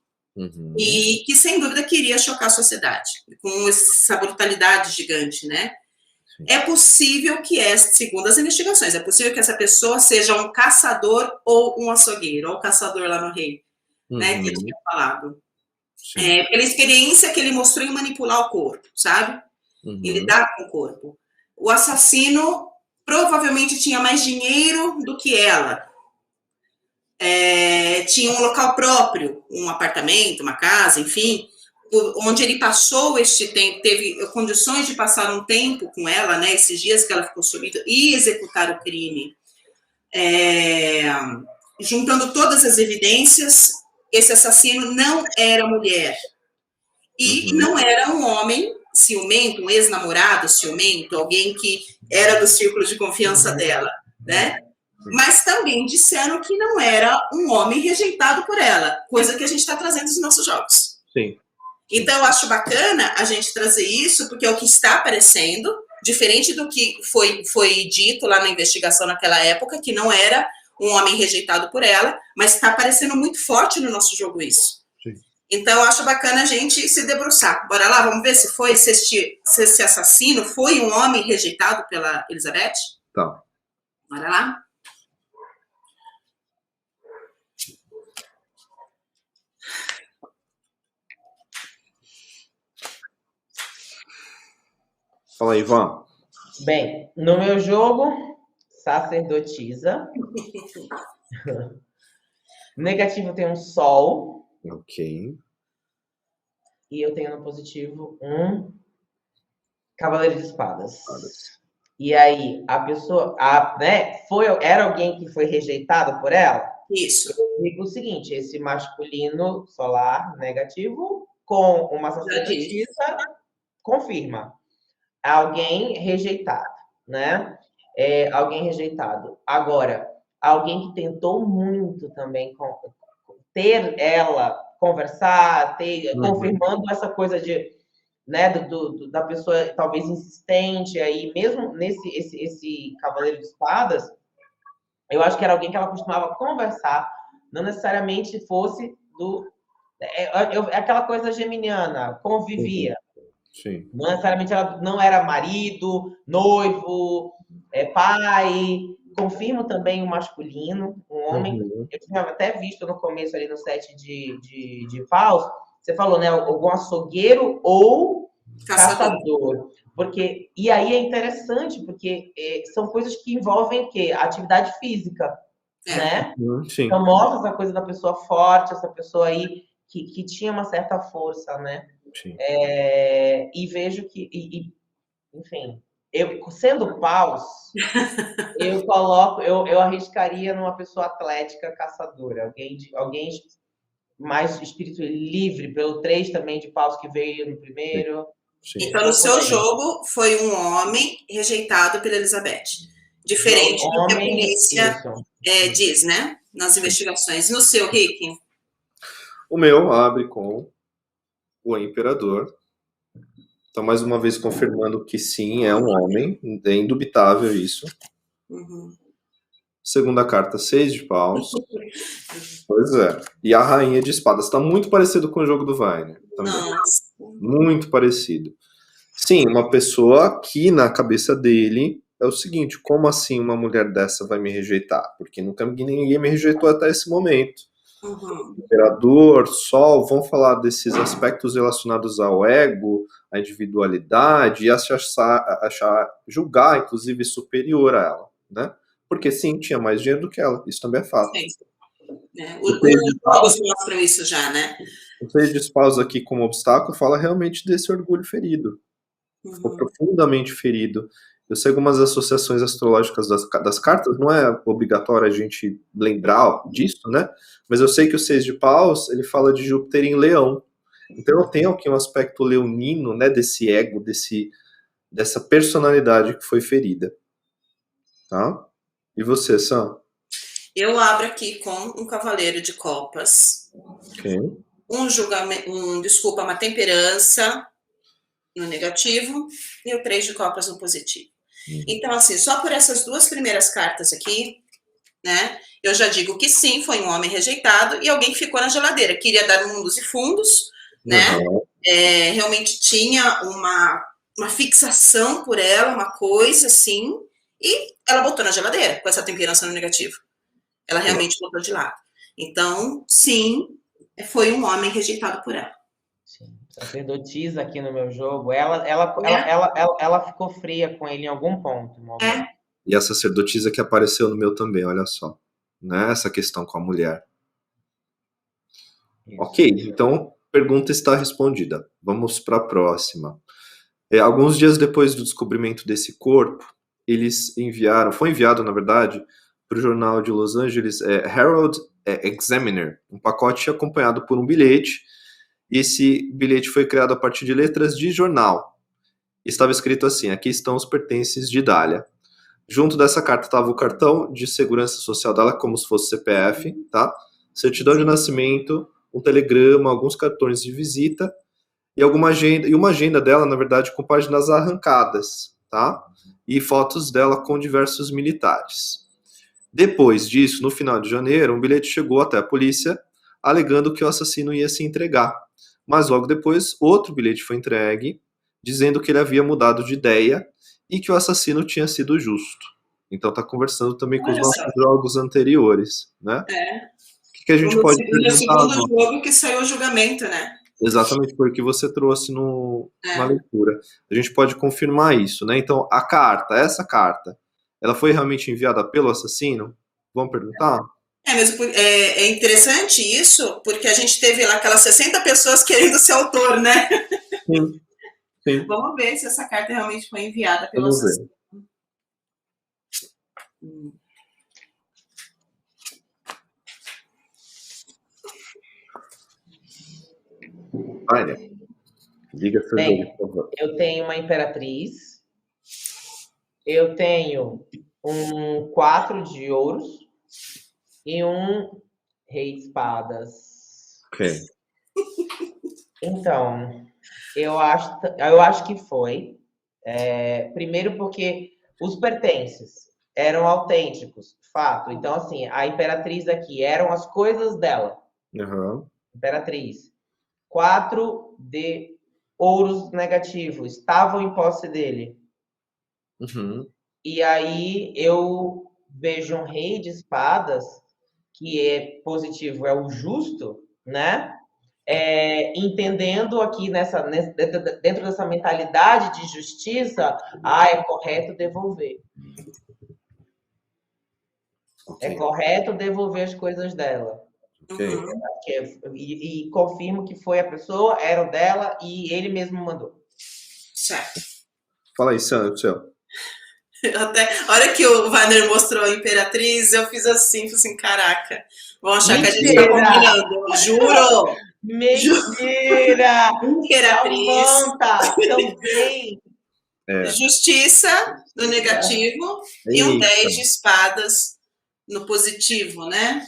e que, sem dúvida, queria chocar a sociedade, com essa brutalidade gigante, né? Sim. É possível que, segundo as investigações, é possível que essa pessoa seja um caçador ou um açougueiro, ou caçador lá no Rei, né? Que ele tinha falado. Pela experiência que ele mostrou em manipular o corpo, sabe? E lidar com o corpo. O assassino provavelmente tinha mais dinheiro do que ela. Tinha um local próprio, um apartamento, uma casa, enfim, onde ele passou este tempo, teve condições de passar um tempo com ela, né, esses dias que ela ficou sumida, e executar o crime. Juntando todas as evidências, esse assassino não era mulher. E não era um homem ciumento, um ex-namorado ciumento, alguém que era do círculo de confiança dela, né? Mas também disseram que não era um homem rejeitado por ela, coisa que a gente está trazendo nos nossos jogos. Sim. Então, eu acho bacana a gente trazer isso, porque é o que está aparecendo, diferente do que foi dito lá na investigação naquela época, que não era um homem rejeitado por ela, mas está aparecendo muito forte no nosso jogo isso. Sim. Então, eu acho bacana a gente se debruçar. Bora lá, vamos ver se esse assassino foi um homem rejeitado pela Elizabeth? Tá. Bora lá. Fala aí, Ivan. Bem, no meu jogo, sacerdotisa. Negativo tem um sol. Ok. E eu tenho no positivo um cavaleiro de espadas. E aí, a pessoa, né, era alguém que foi rejeitado por ela? Isso. Eu digo o seguinte, esse masculino solar negativo com uma sacerdotisa confirma. Alguém rejeitado, né? Alguém rejeitado. Agora, alguém que tentou muito também ter ela, conversar, confirmando essa coisa de, né, da pessoa talvez insistente, aí mesmo esse Cavaleiro de Espadas, eu acho que era alguém que ela costumava conversar, não necessariamente fosse aquela coisa geminiana, convivia. Sim. Não necessariamente ela não era marido, noivo, pai. Confirmo também o masculino, um homem. Eu tinha até visto no começo ali no set de Faust, você falou, né? Algum açougueiro ou caçador. Porque, e aí é interessante, porque são coisas que envolvem o quê? A atividade física, né? Sim. Então mostra essa coisa da pessoa forte, essa pessoa aí que tinha uma certa força, né? Sim. E vejo que, enfim, eu sendo paus, eu arriscaria numa pessoa atlética, caçadora, alguém mais espírito livre, pelo 3 também de paus que veio no primeiro. Sim. Então, no seu jogo, foi um homem rejeitado pela Elizabeth. Diferente do que a polícia diz, né? Nas investigações. No seu, Rick? O meu abre com o Imperador. Então, mais uma vez, confirmando que sim, é um homem. É indubitável isso. Segunda carta, 6 de paus. Pois é. E a Rainha de Espadas. Está muito parecido com o jogo do Weiner. Nossa. Muito parecido. Sim, uma pessoa que na cabeça dele é o seguinte: como assim uma mulher dessa vai me rejeitar? Porque nunca ninguém me rejeitou até esse momento. Imperador, Sol, vão falar desses aspectos relacionados ao ego, à individualidade, e julgar, inclusive, superior a ela, né? Porque sim, tinha mais dinheiro do que ela, isso também é fato. Os jogos mostram isso já, né? O 6 de espaus aqui como obstáculo fala realmente desse orgulho ferido. Ficou profundamente ferido. Eu sei algumas associações astrológicas das cartas, não é obrigatório a gente lembrar disso, né? Mas eu sei que o 6 de paus, ele fala de Júpiter em Leão. Então eu tenho aqui um aspecto leonino, né, desse ego, dessa personalidade que foi ferida. Tá? E você, Sam? Eu abro aqui com um Cavaleiro de Copas. Ok. Um julgamento, uma temperança no negativo e o 3 de Copas no positivo. Então, assim, só por essas duas primeiras cartas aqui, né, eu já digo que sim, foi um homem rejeitado e alguém que ficou na geladeira, queria dar mundos e fundos, né, realmente tinha uma fixação por ela, uma coisa assim, e ela botou na geladeira com essa temperança no negativo. Ela realmente botou de lado. Então, sim, foi um homem rejeitado por ela. Sim. Sacerdotisa aqui no meu jogo, ela ficou fria com ele em algum ponto. E a sacerdotisa que apareceu no meu também, olha só. Né? Essa questão com a mulher. Isso. Ok, então pergunta está respondida. Vamos para a próxima. Alguns dias depois do descobrimento desse corpo, foi enviado, na verdade, para o jornal de Los Angeles, Herald Examiner, um pacote acompanhado por um bilhete. Esse bilhete foi criado a partir de letras de jornal. Estava escrito assim: aqui estão os pertences de Dália. Junto dessa carta estava o cartão de segurança social dela, como se fosse CPF, tá? Certidão de nascimento, um telegrama, alguns cartões de visita e uma agenda dela, na verdade, com páginas arrancadas, tá? E fotos dela com diversos militares. Depois disso, no final de janeiro, um bilhete chegou até a polícia alegando que o assassino ia se entregar. Mas logo depois, outro bilhete foi entregue, dizendo que ele havia mudado de ideia e que o assassino tinha sido justo. Então está conversando também com os nossos jogos anteriores, né? O que a gente pode perguntar? No segundo jogo que saiu o julgamento, né? Exatamente, foi o que você trouxe na leitura. A gente pode confirmar isso, né? Então, essa carta, ela foi realmente enviada pelo assassino? Vamos perguntar? É interessante isso, porque a gente teve lá aquelas 60 pessoas querendo ser autor, né? Sim. Sim. Vamos ver se essa carta realmente foi enviada pelo assassino. Olha, diga seu jogo, por favor. Eu tenho uma imperatriz, eu tenho um 4 de ouros, e um rei de espadas. Ok. Então, eu acho que foi. Primeiro porque os pertences eram autênticos, fato. Então, assim, a imperatriz aqui eram as coisas dela. Aham. Imperatriz. 4 de ouros negativos estavam em posse dele. Uhum. E aí eu vejo um rei de espadas, que é positivo, é o justo, né? Entendendo aqui dentro dessa mentalidade de justiça, é correto devolver. Ok. É correto devolver as coisas dela. Ok. E confirmo que foi a pessoa, era o dela, e ele mesmo mandou. Certo. Fala aí, Sandra, o seu. Até a hora que o Wagner mostrou a Imperatriz, eu fiz assim, falei assim, caraca, vão achar que a gente tá combinando. Juro! Mentira! Imperatriz. Samanta, também! Justiça no negativo e um 10 de espadas no positivo, né?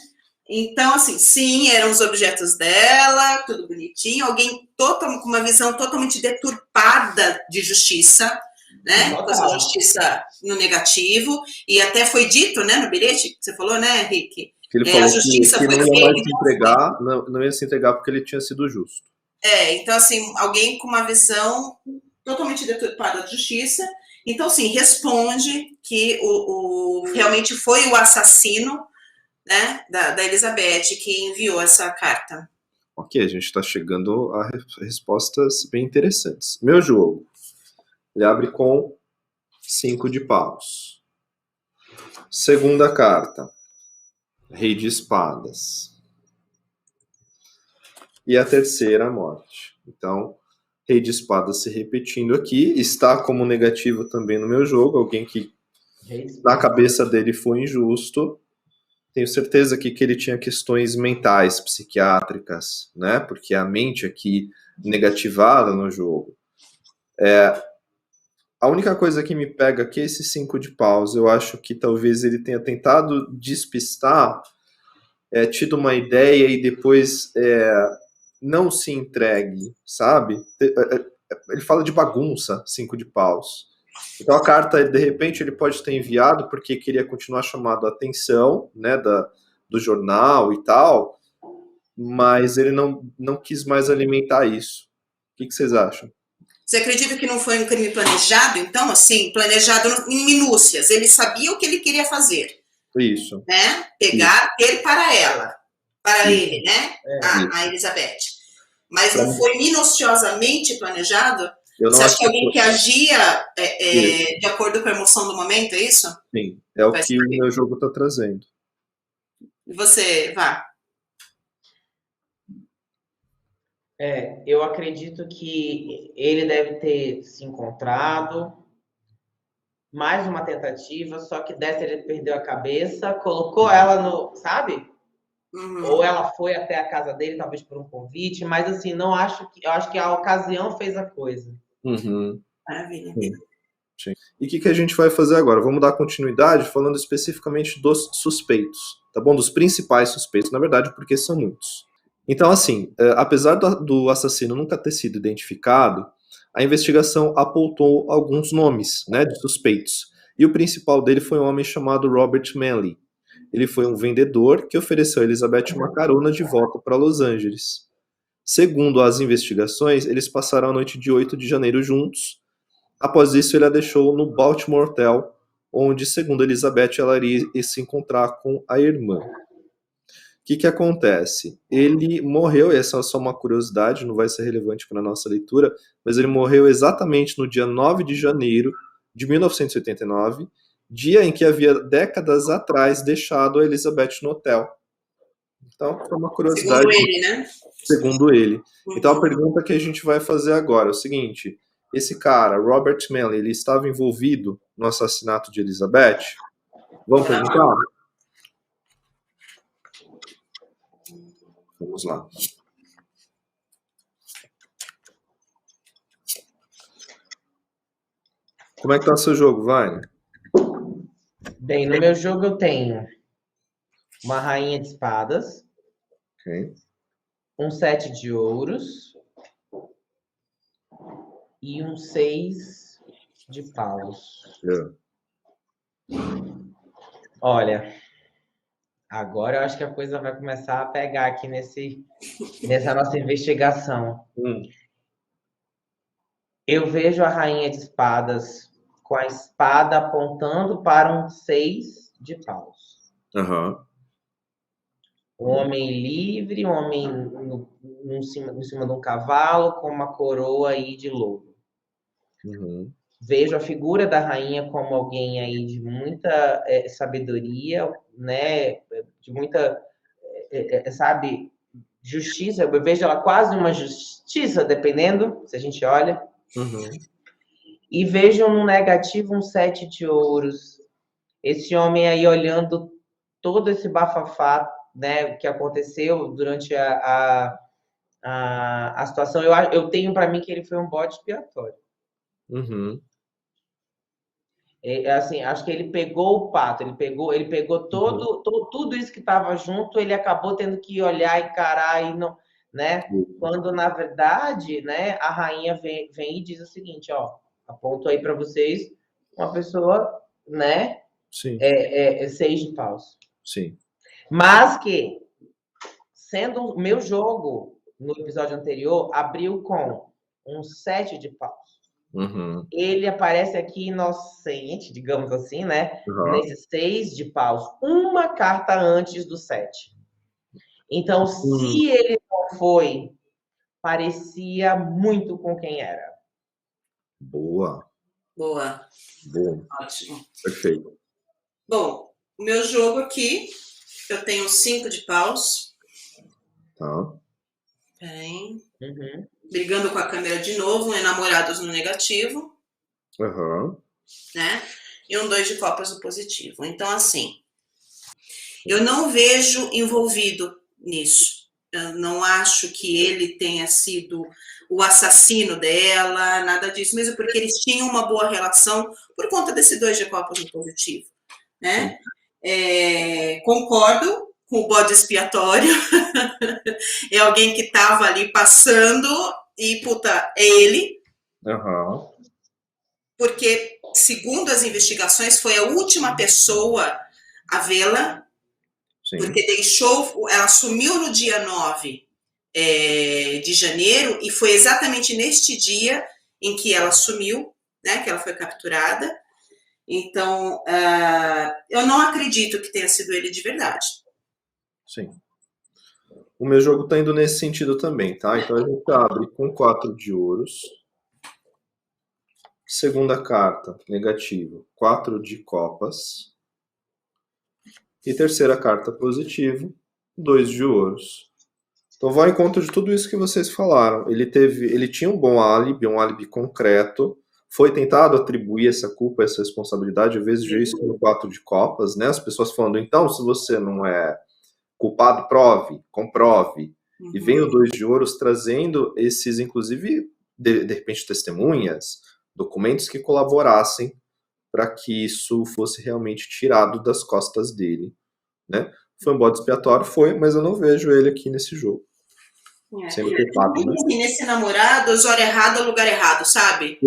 Então, assim, sim, eram os objetos dela, tudo bonitinho, alguém com uma visão totalmente deturpada de justiça, né? Com essa justiça no negativo, e até foi dito, né, no bilhete que você falou, né, Rick? Que ele falou a justiça que foi não ia feita, mais se entregar, não ia se entregar porque ele tinha sido justo. Então, assim, alguém com uma visão totalmente deturpada de justiça. Então, sim, responde que realmente foi o assassino, né, da Elizabeth que enviou essa carta. Ok, a gente está chegando a respostas bem interessantes. Meu jogo, ele abre com 5 de paus. Segunda carta, rei de espadas. E a terceira, a morte. Então, rei de espadas se repetindo aqui, está como negativo também no meu jogo, alguém que na cabeça dele foi injusto. Tenho certeza que ele tinha questões mentais, psiquiátricas, né? Porque a mente aqui negativada no jogo. A única coisa que me pega aqui é esse 5 de paus. Eu acho que talvez ele tenha tentado despistar, tido uma ideia e depois não se entregue, sabe? Ele fala de bagunça, 5 de paus. Então a carta, de repente, ele pode ter enviado porque queria continuar chamando a atenção, né, do jornal e tal, mas ele não quis mais alimentar isso. O que vocês acham? Você acredita que não foi um crime planejado, então, assim, planejado em minúcias? Ele sabia o que ele queria fazer. Isso. Né? Pegar, ter para ela, para ele, né? A Elizabeth. Mas não foi minuciosamente planejado? Você acha que alguém que agia de acordo com a emoção do momento, é isso? Sim, é o que o meu jogo está trazendo. E você, Vá? Eu acredito que ele deve ter se encontrado, mais uma tentativa, só que dessa ele perdeu a cabeça, colocou ela no, sabe? Ou ela foi até a casa dele, talvez por um convite, mas assim, eu acho que a ocasião fez a coisa. Maravilha. Sim. E o que a gente vai fazer agora? Vamos dar continuidade falando especificamente dos suspeitos, tá bom? Dos principais suspeitos, na verdade, porque são muitos. Então, assim, apesar do assassino nunca ter sido identificado, a investigação apontou alguns nomes, né, de suspeitos. E o principal dele foi um homem chamado Robert Manley. Ele foi um vendedor que ofereceu a Elizabeth uma carona de volta para Los Angeles. Segundo as investigações, eles passaram a noite de 8 de janeiro juntos. Após isso, ele a deixou no Baltimore Hotel, onde, segundo Elizabeth, ela iria se encontrar com a irmã. O que acontece? Ele morreu, e essa é só uma curiosidade, não vai ser relevante para a nossa leitura, mas ele morreu exatamente no dia 9 de janeiro de 1989, dia em que havia décadas atrás deixado a Elizabeth no hotel. Então, foi uma curiosidade. Segundo ele, né? Segundo ele. Então, a pergunta que a gente vai fazer agora é o seguinte: esse cara, Robert Manley, ele estava envolvido no assassinato de Elizabeth? Vamos perguntar? Vamos lá. Como é que tá o seu jogo, Vine? Bem, no meu jogo eu tenho uma rainha de espadas, Ok. um 7 de ouros e um 6 de paus. Olha, agora eu acho que a coisa vai começar a pegar aqui nessa nossa investigação. Eu vejo a rainha de espadas com a espada apontando para um 6 de paus. Aham. Um homem livre, um homem em cima de um cavalo com uma coroa aí de lobo. Uhum. Vejo a figura da rainha como alguém aí de muita sabedoria, né? De muita, sabe, justiça. Eu vejo ela quase uma justiça, dependendo, se a gente olha. Uhum. E vejo no negativo um 7 de ouros. Esse homem aí olhando todo esse bafafá, né, que aconteceu durante a situação. Eu tenho para mim que ele foi um bode expiatório. Uhum. Assim, acho que ele pegou o pato, ele pegou tudo isso que estava junto, ele acabou tendo que olhar, encarar e não, né? Quando na verdade, né, a rainha vem e diz o seguinte, ó, aponto aí para vocês uma pessoa, né, Sim. 6 de paus. Sim. Mas que, sendo o meu jogo no episódio anterior, abriu com um 7 de paus. Uhum. Ele aparece aqui inocente, digamos assim, né? Uhum. Nesse 6 de paus, uma carta antes do 7. Então, se ele não foi, parecia muito com quem era. Boa. Boa. Boa. Ótimo. Perfeito. Bom, o meu jogo aqui, eu tenho 5 de paus. Tá. Bem. Uhum. Brigando com a câmera de novo, enamorados no negativo. Uhum. Né? E um 2 de copas no positivo. Então, assim, eu não vejo envolvido nisso. Eu não acho que ele tenha sido o assassino dela, nada disso, mesmo porque eles tinham uma boa relação por conta desse 2 de copas no positivo. Né? Concordo com o bode expiatório. É alguém que estava ali passando e, puta, é ele. Uhum. Porque, segundo as investigações, foi a última pessoa a vê-la. Sim. Porque ela sumiu no dia 9 de janeiro e foi exatamente neste dia em que ela sumiu, né, que ela foi capturada. Então, eu não acredito que tenha sido ele de verdade. Sim. O meu jogo tá indo nesse sentido também, tá? Então a gente abre com 4 de ouros. Segunda carta, negativo, 4 de copas. E terceira carta, positivo, 2 de ouros. Então vou ao encontro de tudo isso que vocês falaram. Ele tinha um bom álibi, um álibi concreto. Foi tentado atribuir essa culpa, essa responsabilidade. Eu vejo isso no 4 de copas, né? As pessoas falando, então, se você não é culpado, prove, comprove. Uhum. E vem o 2 de ouros trazendo esses, inclusive, de repente, testemunhas, documentos que colaborassem para que isso fosse realmente tirado das costas dele, né? Foi um bode expiatório, foi, mas eu não vejo ele aqui nesse jogo. Sendo culpado, né? Nesse Namorados, hora errada, lugar errado, sabe?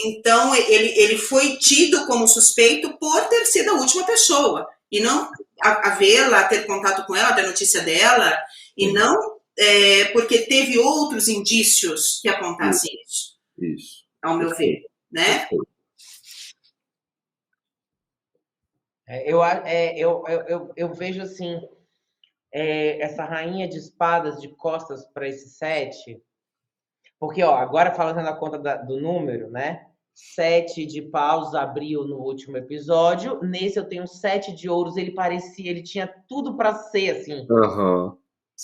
Então, ele foi tido como suspeito por ter sido a última pessoa. E não a vê-la, a ter contato com ela, ter notícia dela, e não porque teve outros indícios que apontassem isso. Isso. Ao meu ver, né? Eu vejo assim, essa rainha de espadas de costas para esse 7, porque ó, agora falando na conta do número, né? 7 de paus abriu no último episódio, nesse eu tenho 7 de ouros, ele tinha tudo para ser assim. Uhum.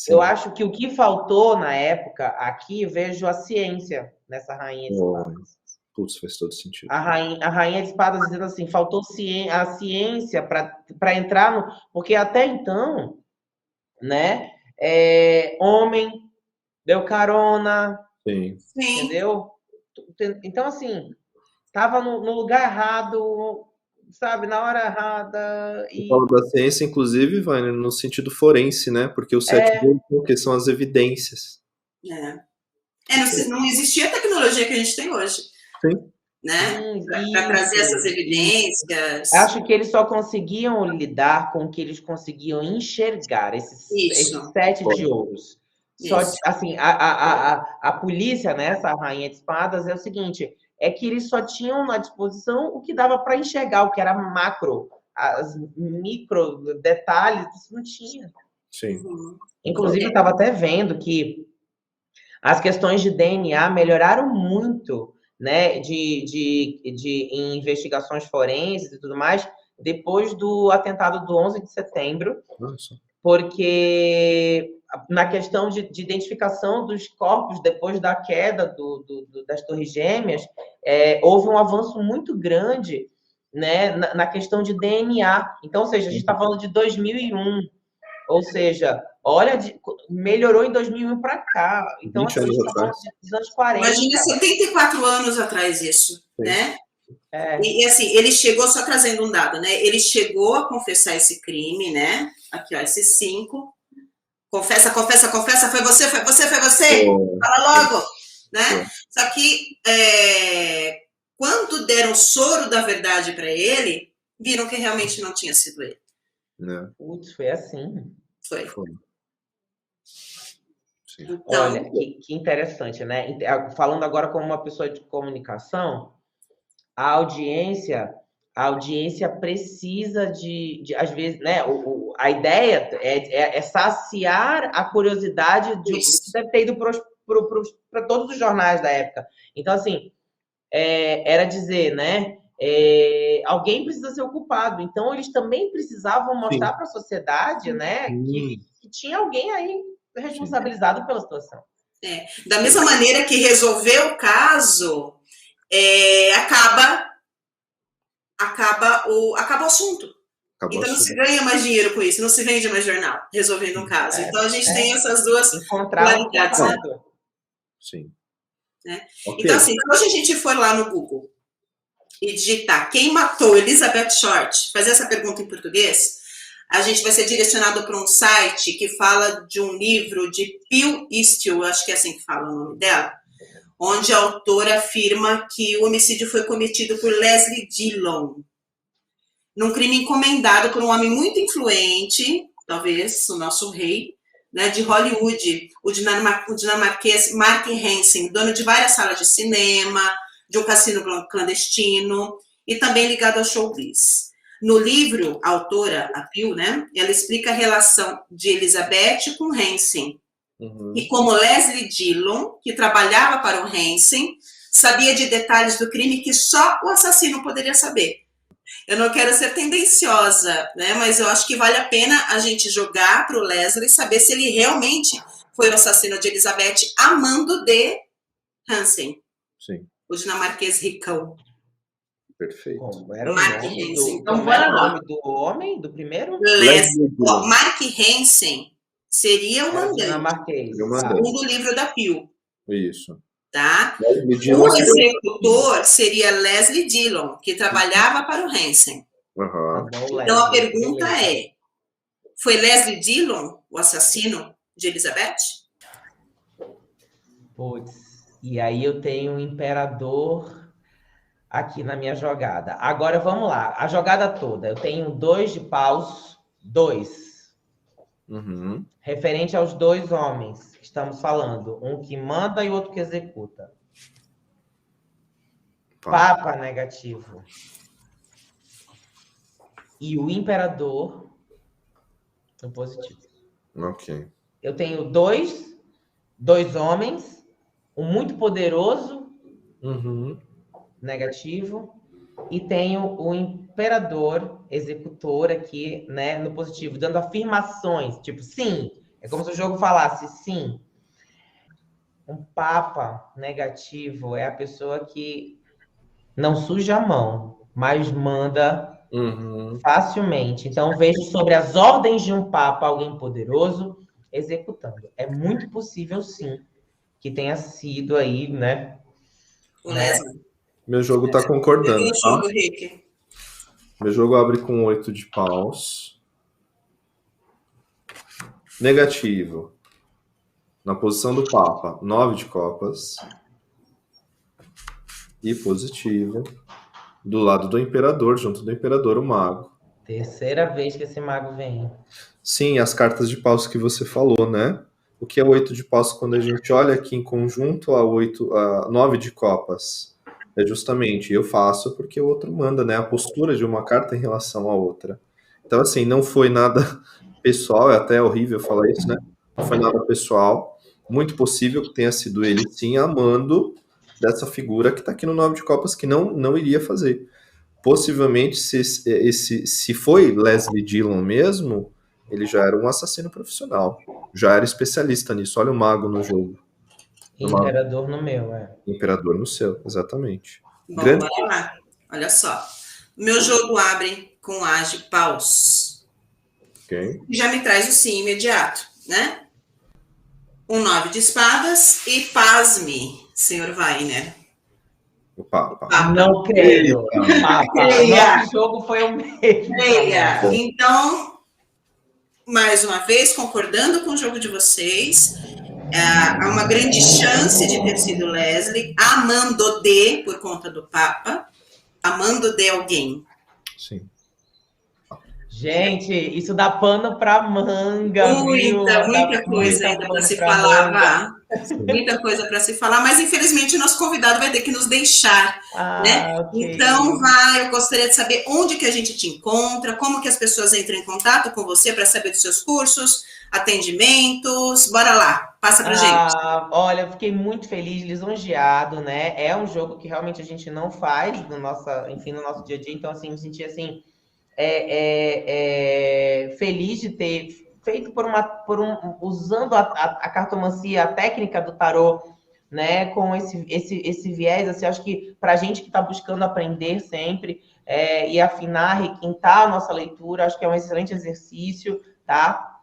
Eu acho que o que faltou na época, aqui vejo a ciência nessa rainha de espadas. Putz, faz todo sentido. A rainha de espadas dizendo assim, faltou a ciência para entrar no... Porque até então, né, homem, deu carona, Sim. entendeu? Então, assim, tava no lugar errado, sabe, na hora errada. Você fala da ciência, inclusive, vai no sentido forense, né? Porque o 7D, que são as evidências. Não existia a tecnologia que a gente tem hoje. Sim. Né? Para trazer essas evidências. Acho que eles só conseguiam lidar com o que eles conseguiam enxergar, esses 7 de ouros. Só, assim, a polícia, né, essa rainha de espadas, é o seguinte, é que eles só tinham à disposição o que dava para enxergar, o que era macro, as micro detalhes, isso não tinha. Sim. Inclusive, eu estava até vendo que as questões de DNA melhoraram muito, né, em investigações forenses e tudo mais, depois do atentado do 11 de setembro, porque na questão de identificação dos corpos depois da queda das Torres Gêmeas, houve um avanço muito grande, né, na questão de DNA. Então, ou seja, a gente está falando de 2001, ou seja, olha, melhorou em 2001 para cá. Então, assim, a gente está falando dos anos 40. Imagina 74 anos atrás isso, né? E assim, ele chegou, só trazendo um dado, né? Ele chegou a confessar esse crime, né? Aqui, ó, esses 5. Confessa, foi você? Fala logo, né? Só que quando deram soro da verdade para ele, viram que realmente não tinha sido ele. Putz, foi assim. Foi. Então, olha, que interessante, né? Falando agora como uma pessoa de comunicação, a audiência precisa às vezes, né? A ideia é saciar a curiosidade de deve ter ido para todos os jornais da época. Então, assim, era dizer, né? Alguém precisa ser o culpado. Então, eles também precisavam mostrar para a sociedade, né? Que tinha alguém aí responsabilizado pela situação. Da mesma maneira que resolver o caso, acaba o assunto. Então não se ganha mais dinheiro com isso, não se vende mais jornal resolvendo um caso. Então a gente tem essas duas qualidades. Sim. Então, assim, se hoje a gente for lá no Google e digitar quem matou Elizabeth Short, fazer essa pergunta em português, a gente vai ser direcionado para um site que fala de um livro de Phil Eastwood, acho que é assim que fala o nome dela, onde a autora afirma que o homicídio foi cometido por Leslie Dillon, num crime encomendado por um homem muito influente, talvez o nosso rei, né, de Hollywood, o dinamarquês Mark Hansen, dono de várias salas de cinema, de um cassino clandestino e também ligado ao showbiz. No livro, a autora, a Phil, né, ela explica a relação de Elizabeth com Hansen. E como Leslie Dillon, que trabalhava para o Hansen, sabia de detalhes do crime que só o assassino poderia saber. Eu não quero ser tendenciosa, né, mas eu acho que vale a pena a gente jogar para o Leslie saber se ele realmente foi o assassino de Elizabeth amando de Hansen. Sim. O dinamarquês ricão. Perfeito. Como era o nome do homem, do primeiro? Mark Hansen seria o mandante. Segundo o livro da Phil. Isso. Tá? O executor seria Leslie Dillon, que trabalhava para o Hansen. Então a pergunta foi Leslie Dillon o assassino de Elizabeth? Putz, e aí eu tenho um imperador aqui na minha jogada. Agora vamos lá, a jogada toda. Eu tenho 2 de paus, 2. Referente aos 2 homens que estamos falando. Um que manda e o outro que executa. Papa negativo. E o imperador no positivo. Ok. Eu tenho 2 homens, um muito poderoso negativo, e tenho o imperador executor aqui, né, no positivo, dando afirmações, tipo, sim. É como se o jogo falasse sim. Um papa negativo é a pessoa que não suja a mão, mas manda facilmente. Então, vejo sobre as ordens de um papa alguém poderoso executando. É muito possível, sim, que tenha sido aí, né? O Leslie. Meu jogo tá concordando. Jogo, Rick. Meu jogo abre com 8 de paus. Negativo. Na posição do Papa, 9 de copas. E positivo. Do lado do Imperador, junto do Imperador, o Mago. Terceira vez que esse mago vem. Sim, as cartas de paus que você falou, né? O que é 8 de paus quando a gente olha aqui em conjunto a 9 de copas? É justamente, eu faço porque o outro manda, né? A postura de uma carta em relação à outra. Então, assim, não foi nada pessoal, é até horrível falar isso, né? Não foi nada pessoal. Muito possível que tenha sido ele, sim, amando dessa figura que tá aqui no 9 de copas, que não iria fazer. Possivelmente, se foi Leslie Dillon mesmo, ele já era um assassino profissional. Já era especialista nisso. Olha o mago no jogo. Imperador no meu, é. Imperador no seu, exatamente. Bom, bora lá. Olha só. Meu jogo abre com as de paus. Ok. Já me traz o sim imediato, né? Um 9 de espadas e pasme, senhor Weiner. O Papa. Não creio. Papa. Creia. Nosso jogo foi o mesmo. Creia. Então, mais uma vez, concordando com o jogo de vocês, há uma grande chance de ter sido Leslie, amando de, por conta do Papa, amando de alguém. Sim. Gente, isso dá pano pra manga, viu? Muita coisa ainda para se falar, muita coisa para se falar, mas infelizmente o nosso convidado vai ter que nos deixar, né? Okay. Então, eu gostaria de saber onde que a gente te encontra, como que as pessoas entram em contato com você para saber dos seus cursos, atendimentos, bora lá, passa pra gente. Olha, eu fiquei muito feliz, lisonjeado, né? É um jogo que realmente a gente não faz no nosso dia a dia, então assim, me senti assim, feliz de ter feito usando a cartomancia, a técnica do tarô, né, com esse viés, assim, acho que para a gente que está buscando aprender sempre e afinar, requintar a nossa leitura, acho que é um excelente exercício, tá?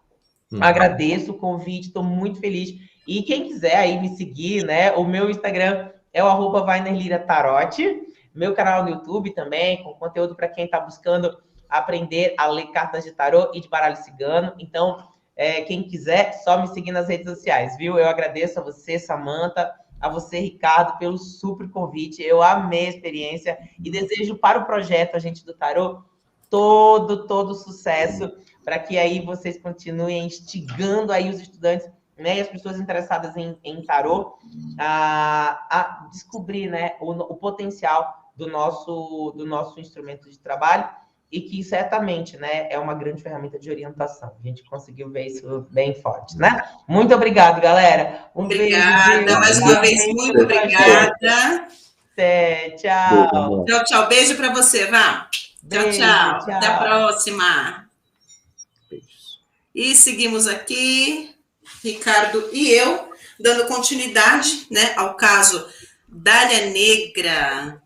Agradeço o convite, estou muito feliz. E quem quiser aí me seguir, né, o meu Instagram é o @WeinerLiraTarot, meu canal no YouTube também, com conteúdo para quem está buscando aprender a ler cartas de tarô e de baralho cigano. Então, quem quiser, só me seguir nas redes sociais, viu? Eu agradeço a você, Samantha, a você, Ricardo, pelo super convite. Eu amei a experiência e desejo para o projeto Agente do Tarô todo sucesso, para que aí vocês continuem instigando aí os estudantes, né, e as pessoas interessadas em tarô a descobrir, né, o potencial do nosso instrumento de trabalho, e que certamente, né, é uma grande ferramenta de orientação. A gente conseguiu ver isso bem forte, né? Muito obrigado, galera. Obrigada, beijo, mais uma vez, muito obrigada. Tchau. Tchau. Beijo para você, Vá. Beijo, tchau. Até a próxima. E seguimos aqui, Ricardo e eu, dando continuidade, né, ao caso Dália Negra,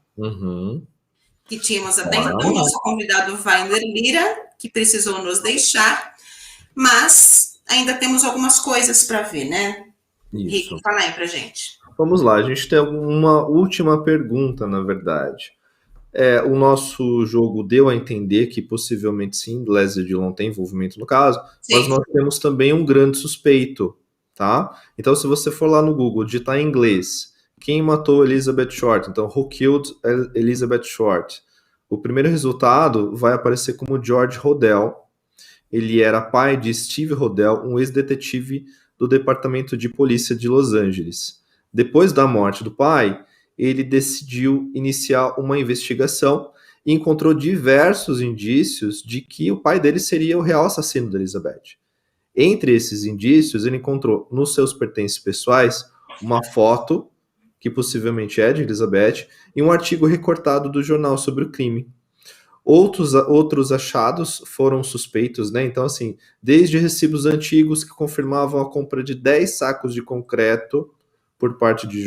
que tínhamos até então nosso convidado Weiner Lira, que precisou nos deixar, mas ainda temos algumas coisas para ver, né? Isso. Rick, fala aí pra gente. Vamos lá, a gente tem uma última pergunta, na verdade. O nosso jogo deu a entender que possivelmente sim, Leslie Dillon tem envolvimento no caso, sim, mas nós temos também um grande suspeito, tá? Então, se você for lá no Google, digitar em inglês, quem matou Elizabeth Short? Então, who killed Elizabeth Short? O primeiro resultado vai aparecer como George Hodel. Ele era pai de Steve Hodel, um ex-detetive do Departamento de Polícia de Los Angeles. Depois da morte do pai, ele decidiu iniciar uma investigação e encontrou diversos indícios de que o pai dele seria o real assassino da Elizabeth. Entre esses indícios, ele encontrou nos seus pertences pessoais uma foto, que possivelmente é de Elizabeth, e um artigo recortado do jornal sobre o crime. Outros achados foram suspeitos, né? Então, assim, desde recibos antigos que confirmavam a compra de 10 sacos de concreto por parte de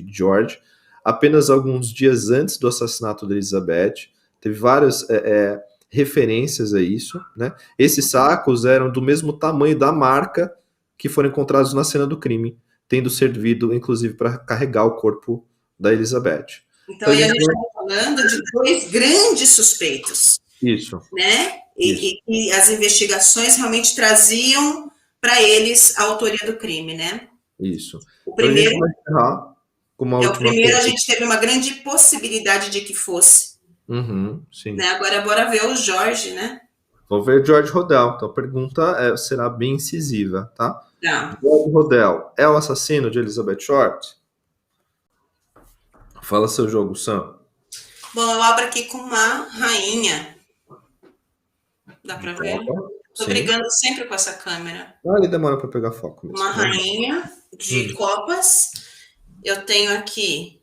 George, apenas alguns dias antes do assassinato da Elizabeth. Teve várias referências a isso, né? Esses sacos eram do mesmo tamanho da marca que foram encontrados na cena do crime, tendo servido, inclusive, para carregar o corpo da Elizabeth. Então, aí a gente está falando de dois grandes suspeitos. Isso. né? E as investigações realmente traziam para eles a autoria do crime, né? Isso. O Então a gente primeiro, vai encerrar com uma última a pergunta. gente teve uma grande possibilidade de que fosse, Sim. né? Agora bora ver o Jorge, né? Vou ver George Rodel. Então a pergunta será bem incisiva, tá? Tá. George Rodel é o assassino de Elizabeth Short? Fala seu jogo, Sam. Bom, eu abro aqui com uma rainha. Dá para ver? Tô brigando sempre com essa câmera. Ele demora para pegar foco mesmo. Uma rainha de copas. Eu tenho aqui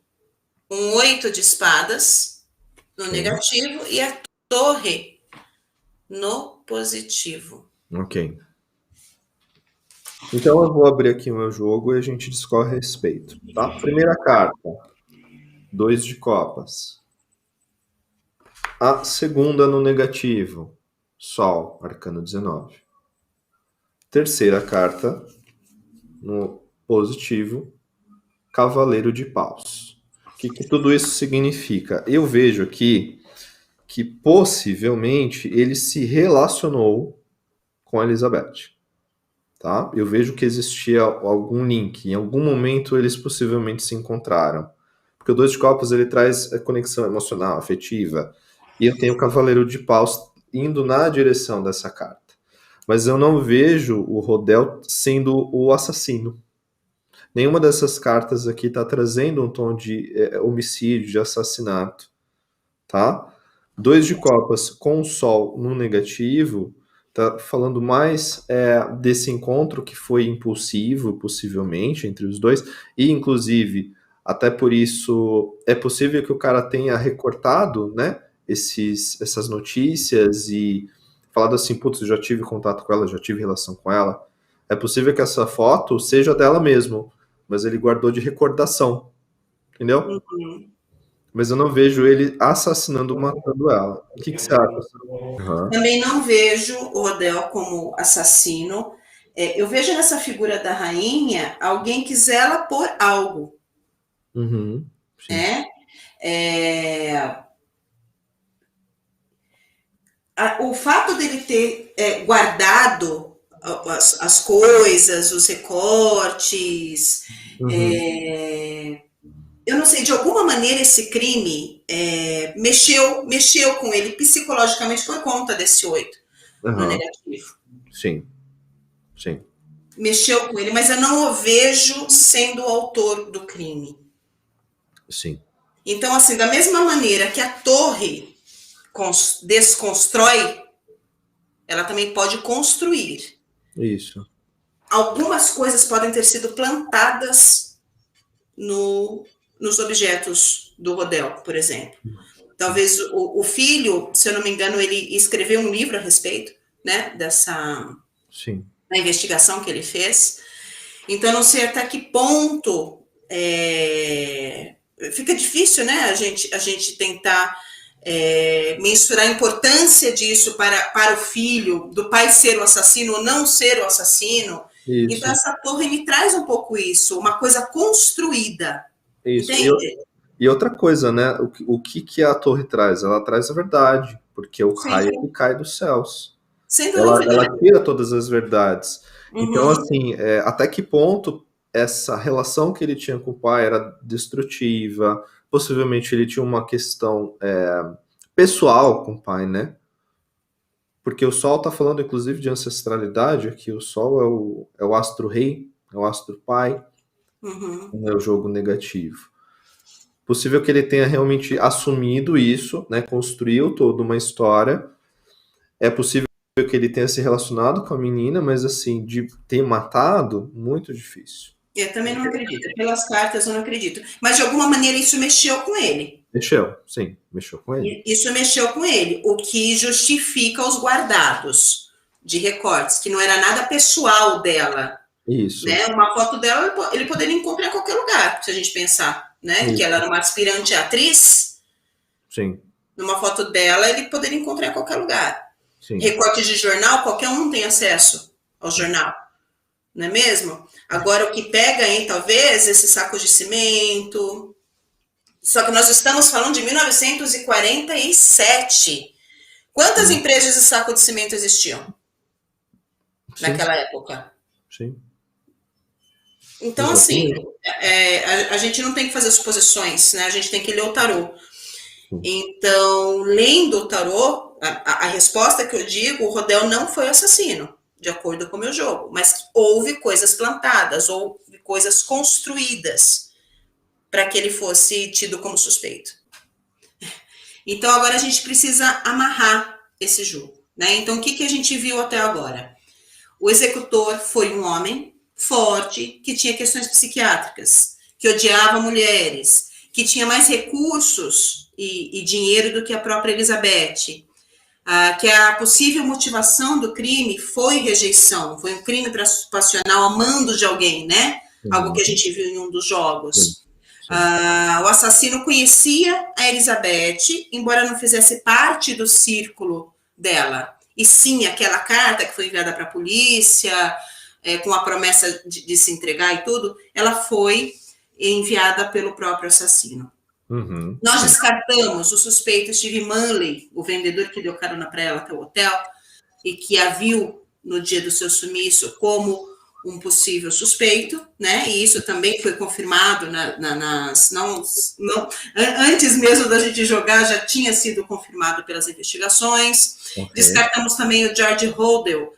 um 8 de espadas no negativo e a torre no positivo. Ok. Então eu vou abrir aqui o meu jogo e a gente discorre a respeito, tá? Primeira carta, 2 de copas. A segunda no negativo, Sol, arcano 19. Terceira carta, no positivo, Cavaleiro de Paus. O que tudo isso significa? Eu vejo aqui que possivelmente ele se relacionou com a Elizabeth. Tá? Eu vejo que existia algum link. Em algum momento eles possivelmente se encontraram. Porque o 2 de copas ele traz a conexão emocional, afetiva. E eu tenho o Cavaleiro de Paus indo na direção dessa carta. Mas eu não vejo o Rodel sendo o assassino. Nenhuma dessas cartas aqui está trazendo um tom de homicídio, de assassinato. Tá? 2 de copas com o Sol no negativo está falando mais desse encontro que foi impulsivo, possivelmente, entre os dois, e inclusive, até por isso, é possível que o cara tenha recortado, né, essas notícias e falado assim, putz, eu já tive contato com ela, já tive relação com ela. É possível que essa foto seja dela mesmo, mas ele guardou de recordação, entendeu? Mas eu não vejo ele assassinando, matando ela. O que você acha? Também não vejo o Rodel como assassino. Eu vejo nessa figura da rainha alguém que zela por algo. O fato dele ter guardado as coisas, os recortes, eu não sei, de alguma maneira esse crime mexeu com ele psicologicamente por conta desse 8 no negativo. Sim. Mexeu com ele, mas eu não o vejo sendo o autor do crime. Sim. Então, assim, da mesma maneira que a torre desconstrói, ela também pode construir. Isso. Algumas coisas podem ter sido plantadas nos objetos do Rodel, por exemplo. Talvez o filho, se eu não me engano, ele escreveu um livro a respeito, né, da investigação que ele fez. Então, não sei até que ponto fica difícil, né, a gente tentar mensurar a importância disso para o filho, do pai ser o assassino ou não ser o assassino. Isso. Então, essa torre me traz um pouco isso, uma coisa construída. Isso. E outra coisa, né? O que a torre traz? Ela traz a verdade, porque o raio que cai dos céus. Sem dúvida. Ela tira todas as verdades. Então, assim, até que ponto essa relação que ele tinha com o pai era destrutiva? Possivelmente ele tinha uma questão pessoal com o pai, né? Porque o Sol está falando, inclusive, de ancestralidade, aqui o Sol é o astro-rei, é o astro-pai, é o jogo negativo. Possível que ele tenha realmente assumido isso, né? Construiu toda uma história. É possível que ele tenha se relacionado com a menina, mas assim, de ter matado, muito difícil. Eu também não acredito. Pelas cartas eu não acredito. Mas de alguma maneira isso mexeu com ele. Mexeu com ele. Isso mexeu com ele, o que justifica os guardados de recortes, que não era nada pessoal dela. Isso. Né? Uma foto dela ele poderia encontrar em qualquer lugar, se a gente pensar, né? Isso. Que ela era uma aspirante atriz. Sim. Numa foto dela, ele poderia encontrar em qualquer lugar. Sim. Recortes de jornal, qualquer um tem acesso ao jornal, não é mesmo? Agora, o que pega, hein, talvez, esses sacos de cimento. Só que nós estamos falando de 1947. Quantas empresas de saco de cimento existiam naquela Sim, época? sim. Então, assim, Exatamente. a gente não tem que fazer suposições, né? A gente tem que ler o tarô. Então, lendo o tarô, a resposta que eu digo, o Rodel não foi assassino, de acordo com o meu jogo, mas houve coisas plantadas, houve coisas construídas para que ele fosse tido como suspeito. Então, agora a gente precisa amarrar esse jogo, né? Então, o que a gente viu até agora? O executor foi um homem forte, que tinha questões psiquiátricas, que odiava mulheres, que tinha mais recursos e dinheiro do que a própria Elizabeth, que a possível motivação do crime foi rejeição, foi um crime passional amando de alguém, né? Algo que a gente viu em um dos jogos. O assassino conhecia a Elizabeth, embora não fizesse parte do círculo dela. E sim, aquela carta que foi enviada para a polícia, com a promessa de se entregar e tudo, ela foi enviada pelo próprio assassino. Uhum. Nós descartamos o suspeito Steve Manley, o vendedor que deu carona para ela até o hotel, e que a viu no dia do seu sumiço como um possível suspeito, né? E isso também foi confirmado antes mesmo da gente jogar, já tinha sido confirmado pelas investigações. Okay. Descartamos também o George Hodel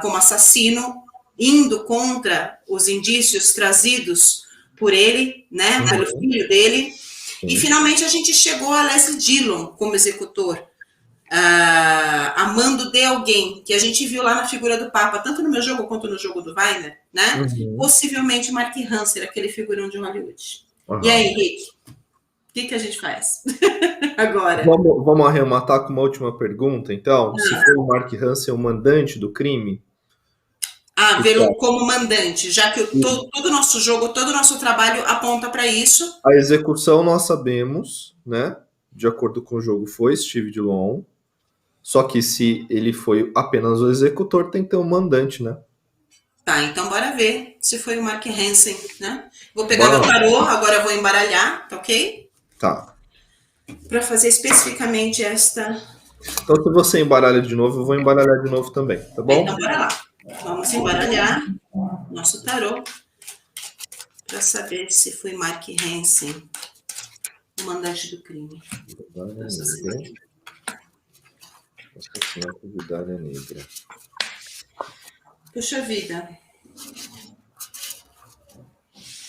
como assassino, indo contra os indícios trazidos por ele, né? Pelo filho dele. E finalmente a gente chegou a Leslie Dillon como executor, amando de alguém, que a gente viu lá na figura do Papa, tanto no meu jogo quanto no jogo do Weiner, né? Possivelmente Mark Hansen, aquele figurão de Hollywood. E aí, Henrique, o que a gente faz agora? Vamos arrematar com uma última pergunta, então. Se for o Mark Hansen o mandante do crime... vê-lo como mandante, já que todo o nosso jogo, todo o nosso trabalho aponta para isso. A execução nós sabemos, né? De acordo com o jogo, foi Steve Dillon. Só que se ele foi apenas o executor, tem que ter um mandante, né? Tá, então bora ver se foi o Mark Hansen, né? Vou pegar meu tarô, agora vou embaralhar, tá ok? Tá. Para fazer especificamente esta... Então, se você embaralha de novo, eu vou embaralhar de novo também, tá bom? Então, bora lá. Vamos embaralhar nosso tarô para saber se foi Mark Hansen, o mandante do crime. Assassinato de Dália Negra. Puxa vida.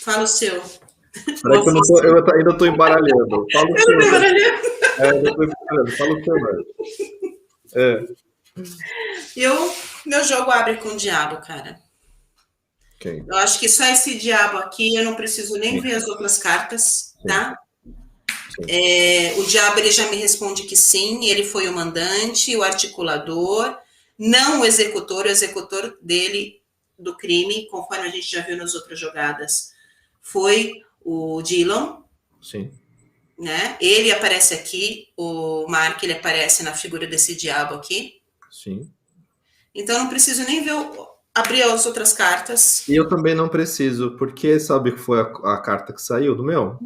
Fala o seu. Peraí que eu ainda tô embaralhando. Fala o seu. Eu tô embaralhando. Fala o seu. Meu jogo abre com o diabo, cara. Okay. Eu acho que só esse diabo aqui, eu não preciso nem ver as outras cartas, tá? O diabo, ele já me responde que sim, ele foi o mandante, o articulador, não o executor dele, do crime, conforme a gente já viu nas outras jogadas, foi o Dillon. Sim. Né? Ele aparece aqui, o Mark, ele aparece na figura desse diabo aqui. Sim. Então, eu não preciso nem abrir as outras cartas. E eu também não preciso, porque sabe que foi a carta que saiu do meu?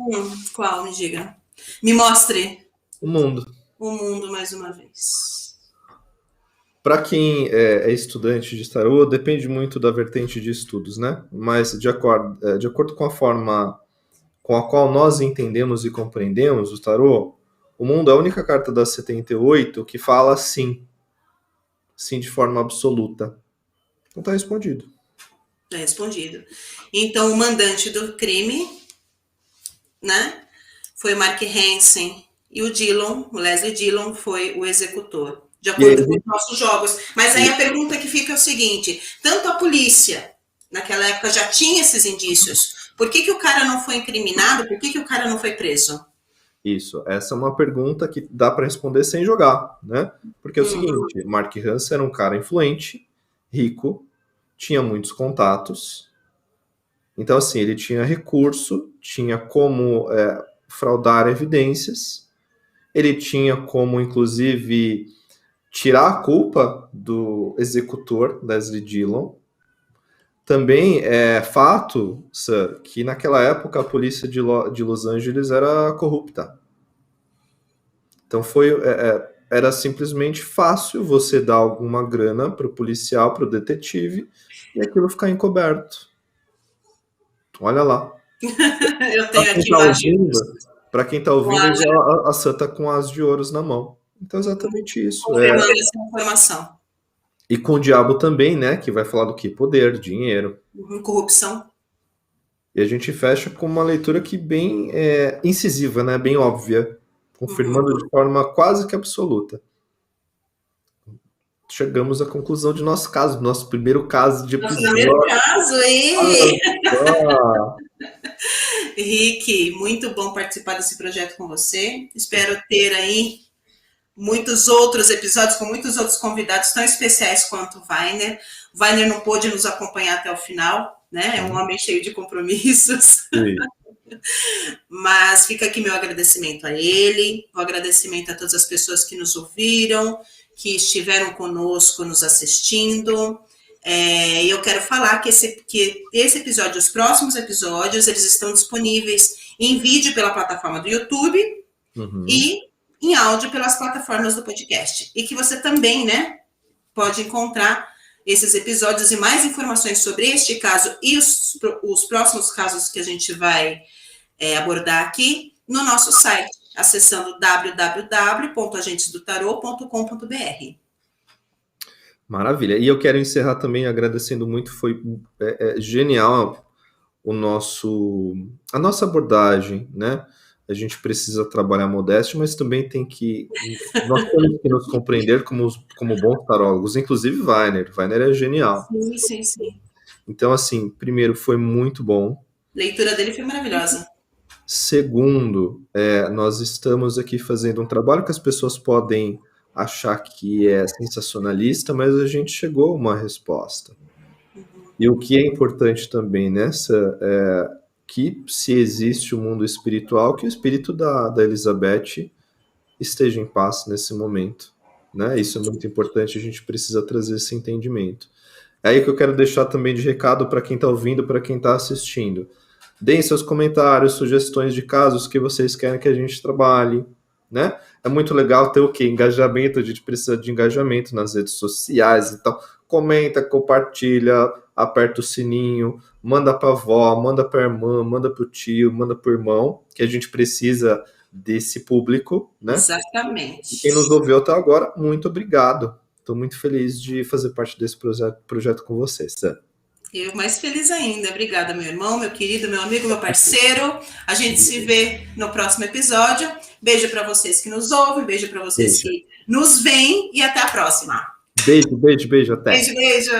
Qual? Me diga. Me mostre. O mundo. O mundo, mais uma vez. Para quem é estudante de tarô, depende muito da vertente de estudos, né? Mas de acordo com a forma com a qual nós entendemos e compreendemos o tarô, o mundo é a única carta das 78 que fala sim. Sim, de forma absoluta. Então tá respondido. Tá respondido. Então, o mandante do crime, né, foi o Mark Hansen, e o Dillon, o Leslie Dillon, foi o executor, de acordo com os nossos jogos. Mas aí a pergunta que fica é o seguinte, tanto a polícia, naquela época, já tinha esses indícios, por que o cara não foi incriminado, por que o cara não foi preso? Isso, essa é uma pergunta que dá para responder sem jogar, né? Porque é o seguinte, Mark Hansen era um cara influente, rico, tinha muitos contatos, então assim, ele tinha recurso, tinha como fraudar evidências, ele tinha como, inclusive, tirar a culpa do executor, Leslie Dillon. Também é fato, Sir, que naquela época a polícia de Los Angeles era corrupta. Então foi era simplesmente fácil você dar alguma grana para o policial, para o detetive, e aquilo ficar encoberto. Olha lá. Eu tenho aqui o artigo. Para quem está ouvindo, a Santa com as de ouros na mão. Então, exatamente isso. Confirmando essa informação. E com o diabo também, né? Que vai falar do quê? Poder, dinheiro. Corrupção. E a gente fecha com uma leitura que bem incisiva, né? Bem óbvia. Confirmando de forma quase que absoluta. Chegamos à conclusão de nosso caso, nosso primeiro caso de episódio. Nosso primeiro caso, Rick, muito bom participar desse projeto com você. Espero ter aí muitos outros episódios com muitos outros convidados tão especiais quanto o Weiner. O Weiner não pôde nos acompanhar até o final, né? É um homem cheio de compromissos. Sim. Mas fica aqui meu agradecimento a ele, o agradecimento a todas as pessoas que nos ouviram, que estiveram conosco nos assistindo. E eu quero falar que esse episódio, os próximos episódios, eles estão disponíveis em vídeo pela plataforma do YouTube e em áudio pelas plataformas do podcast. E que você também, né, pode encontrar esses episódios e mais informações sobre este caso e os próximos casos que a gente vai abordar aqui no nosso site, acessando www.agentesdotarot.com.br. Maravilha. E eu quero encerrar também agradecendo muito, foi genial a nossa abordagem, né? A gente precisa trabalhar modéstia, mas também nós temos que nos compreender como bons tarólogos, inclusive Weiner. Weiner é genial. Sim. Então, assim, primeiro, foi muito bom. A leitura dele foi maravilhosa. Segundo, nós estamos aqui fazendo um trabalho que as pessoas podem achar que é sensacionalista, mas a gente chegou a uma resposta. E o que é importante também que se existe o mundo espiritual, que o espírito da Elizabeth esteja em paz nesse momento, né? Isso é muito importante, a gente precisa trazer esse entendimento. É aí que eu quero deixar também de recado para quem está ouvindo, para quem está assistindo. Deem seus comentários, sugestões de casos que vocês querem que a gente trabalhe, né? É muito legal ter o quê? Engajamento, a gente precisa de engajamento nas redes sociais e tal. Comenta, compartilha, aperta o sininho, manda para a avó, manda para a irmã, manda para o tio, manda para o irmão, que a gente precisa desse público, né? Exatamente. E quem nos ouviu até agora, muito obrigado. Estou muito feliz de fazer parte desse projeto com vocês, Sam. Eu mais feliz ainda. Obrigada, meu irmão, meu querido, meu amigo, meu parceiro. A gente se vê no próximo episódio. Beijo para vocês que nos ouvem, beijo para vocês que nos veem e até a próxima. Beijo, até. Beijo.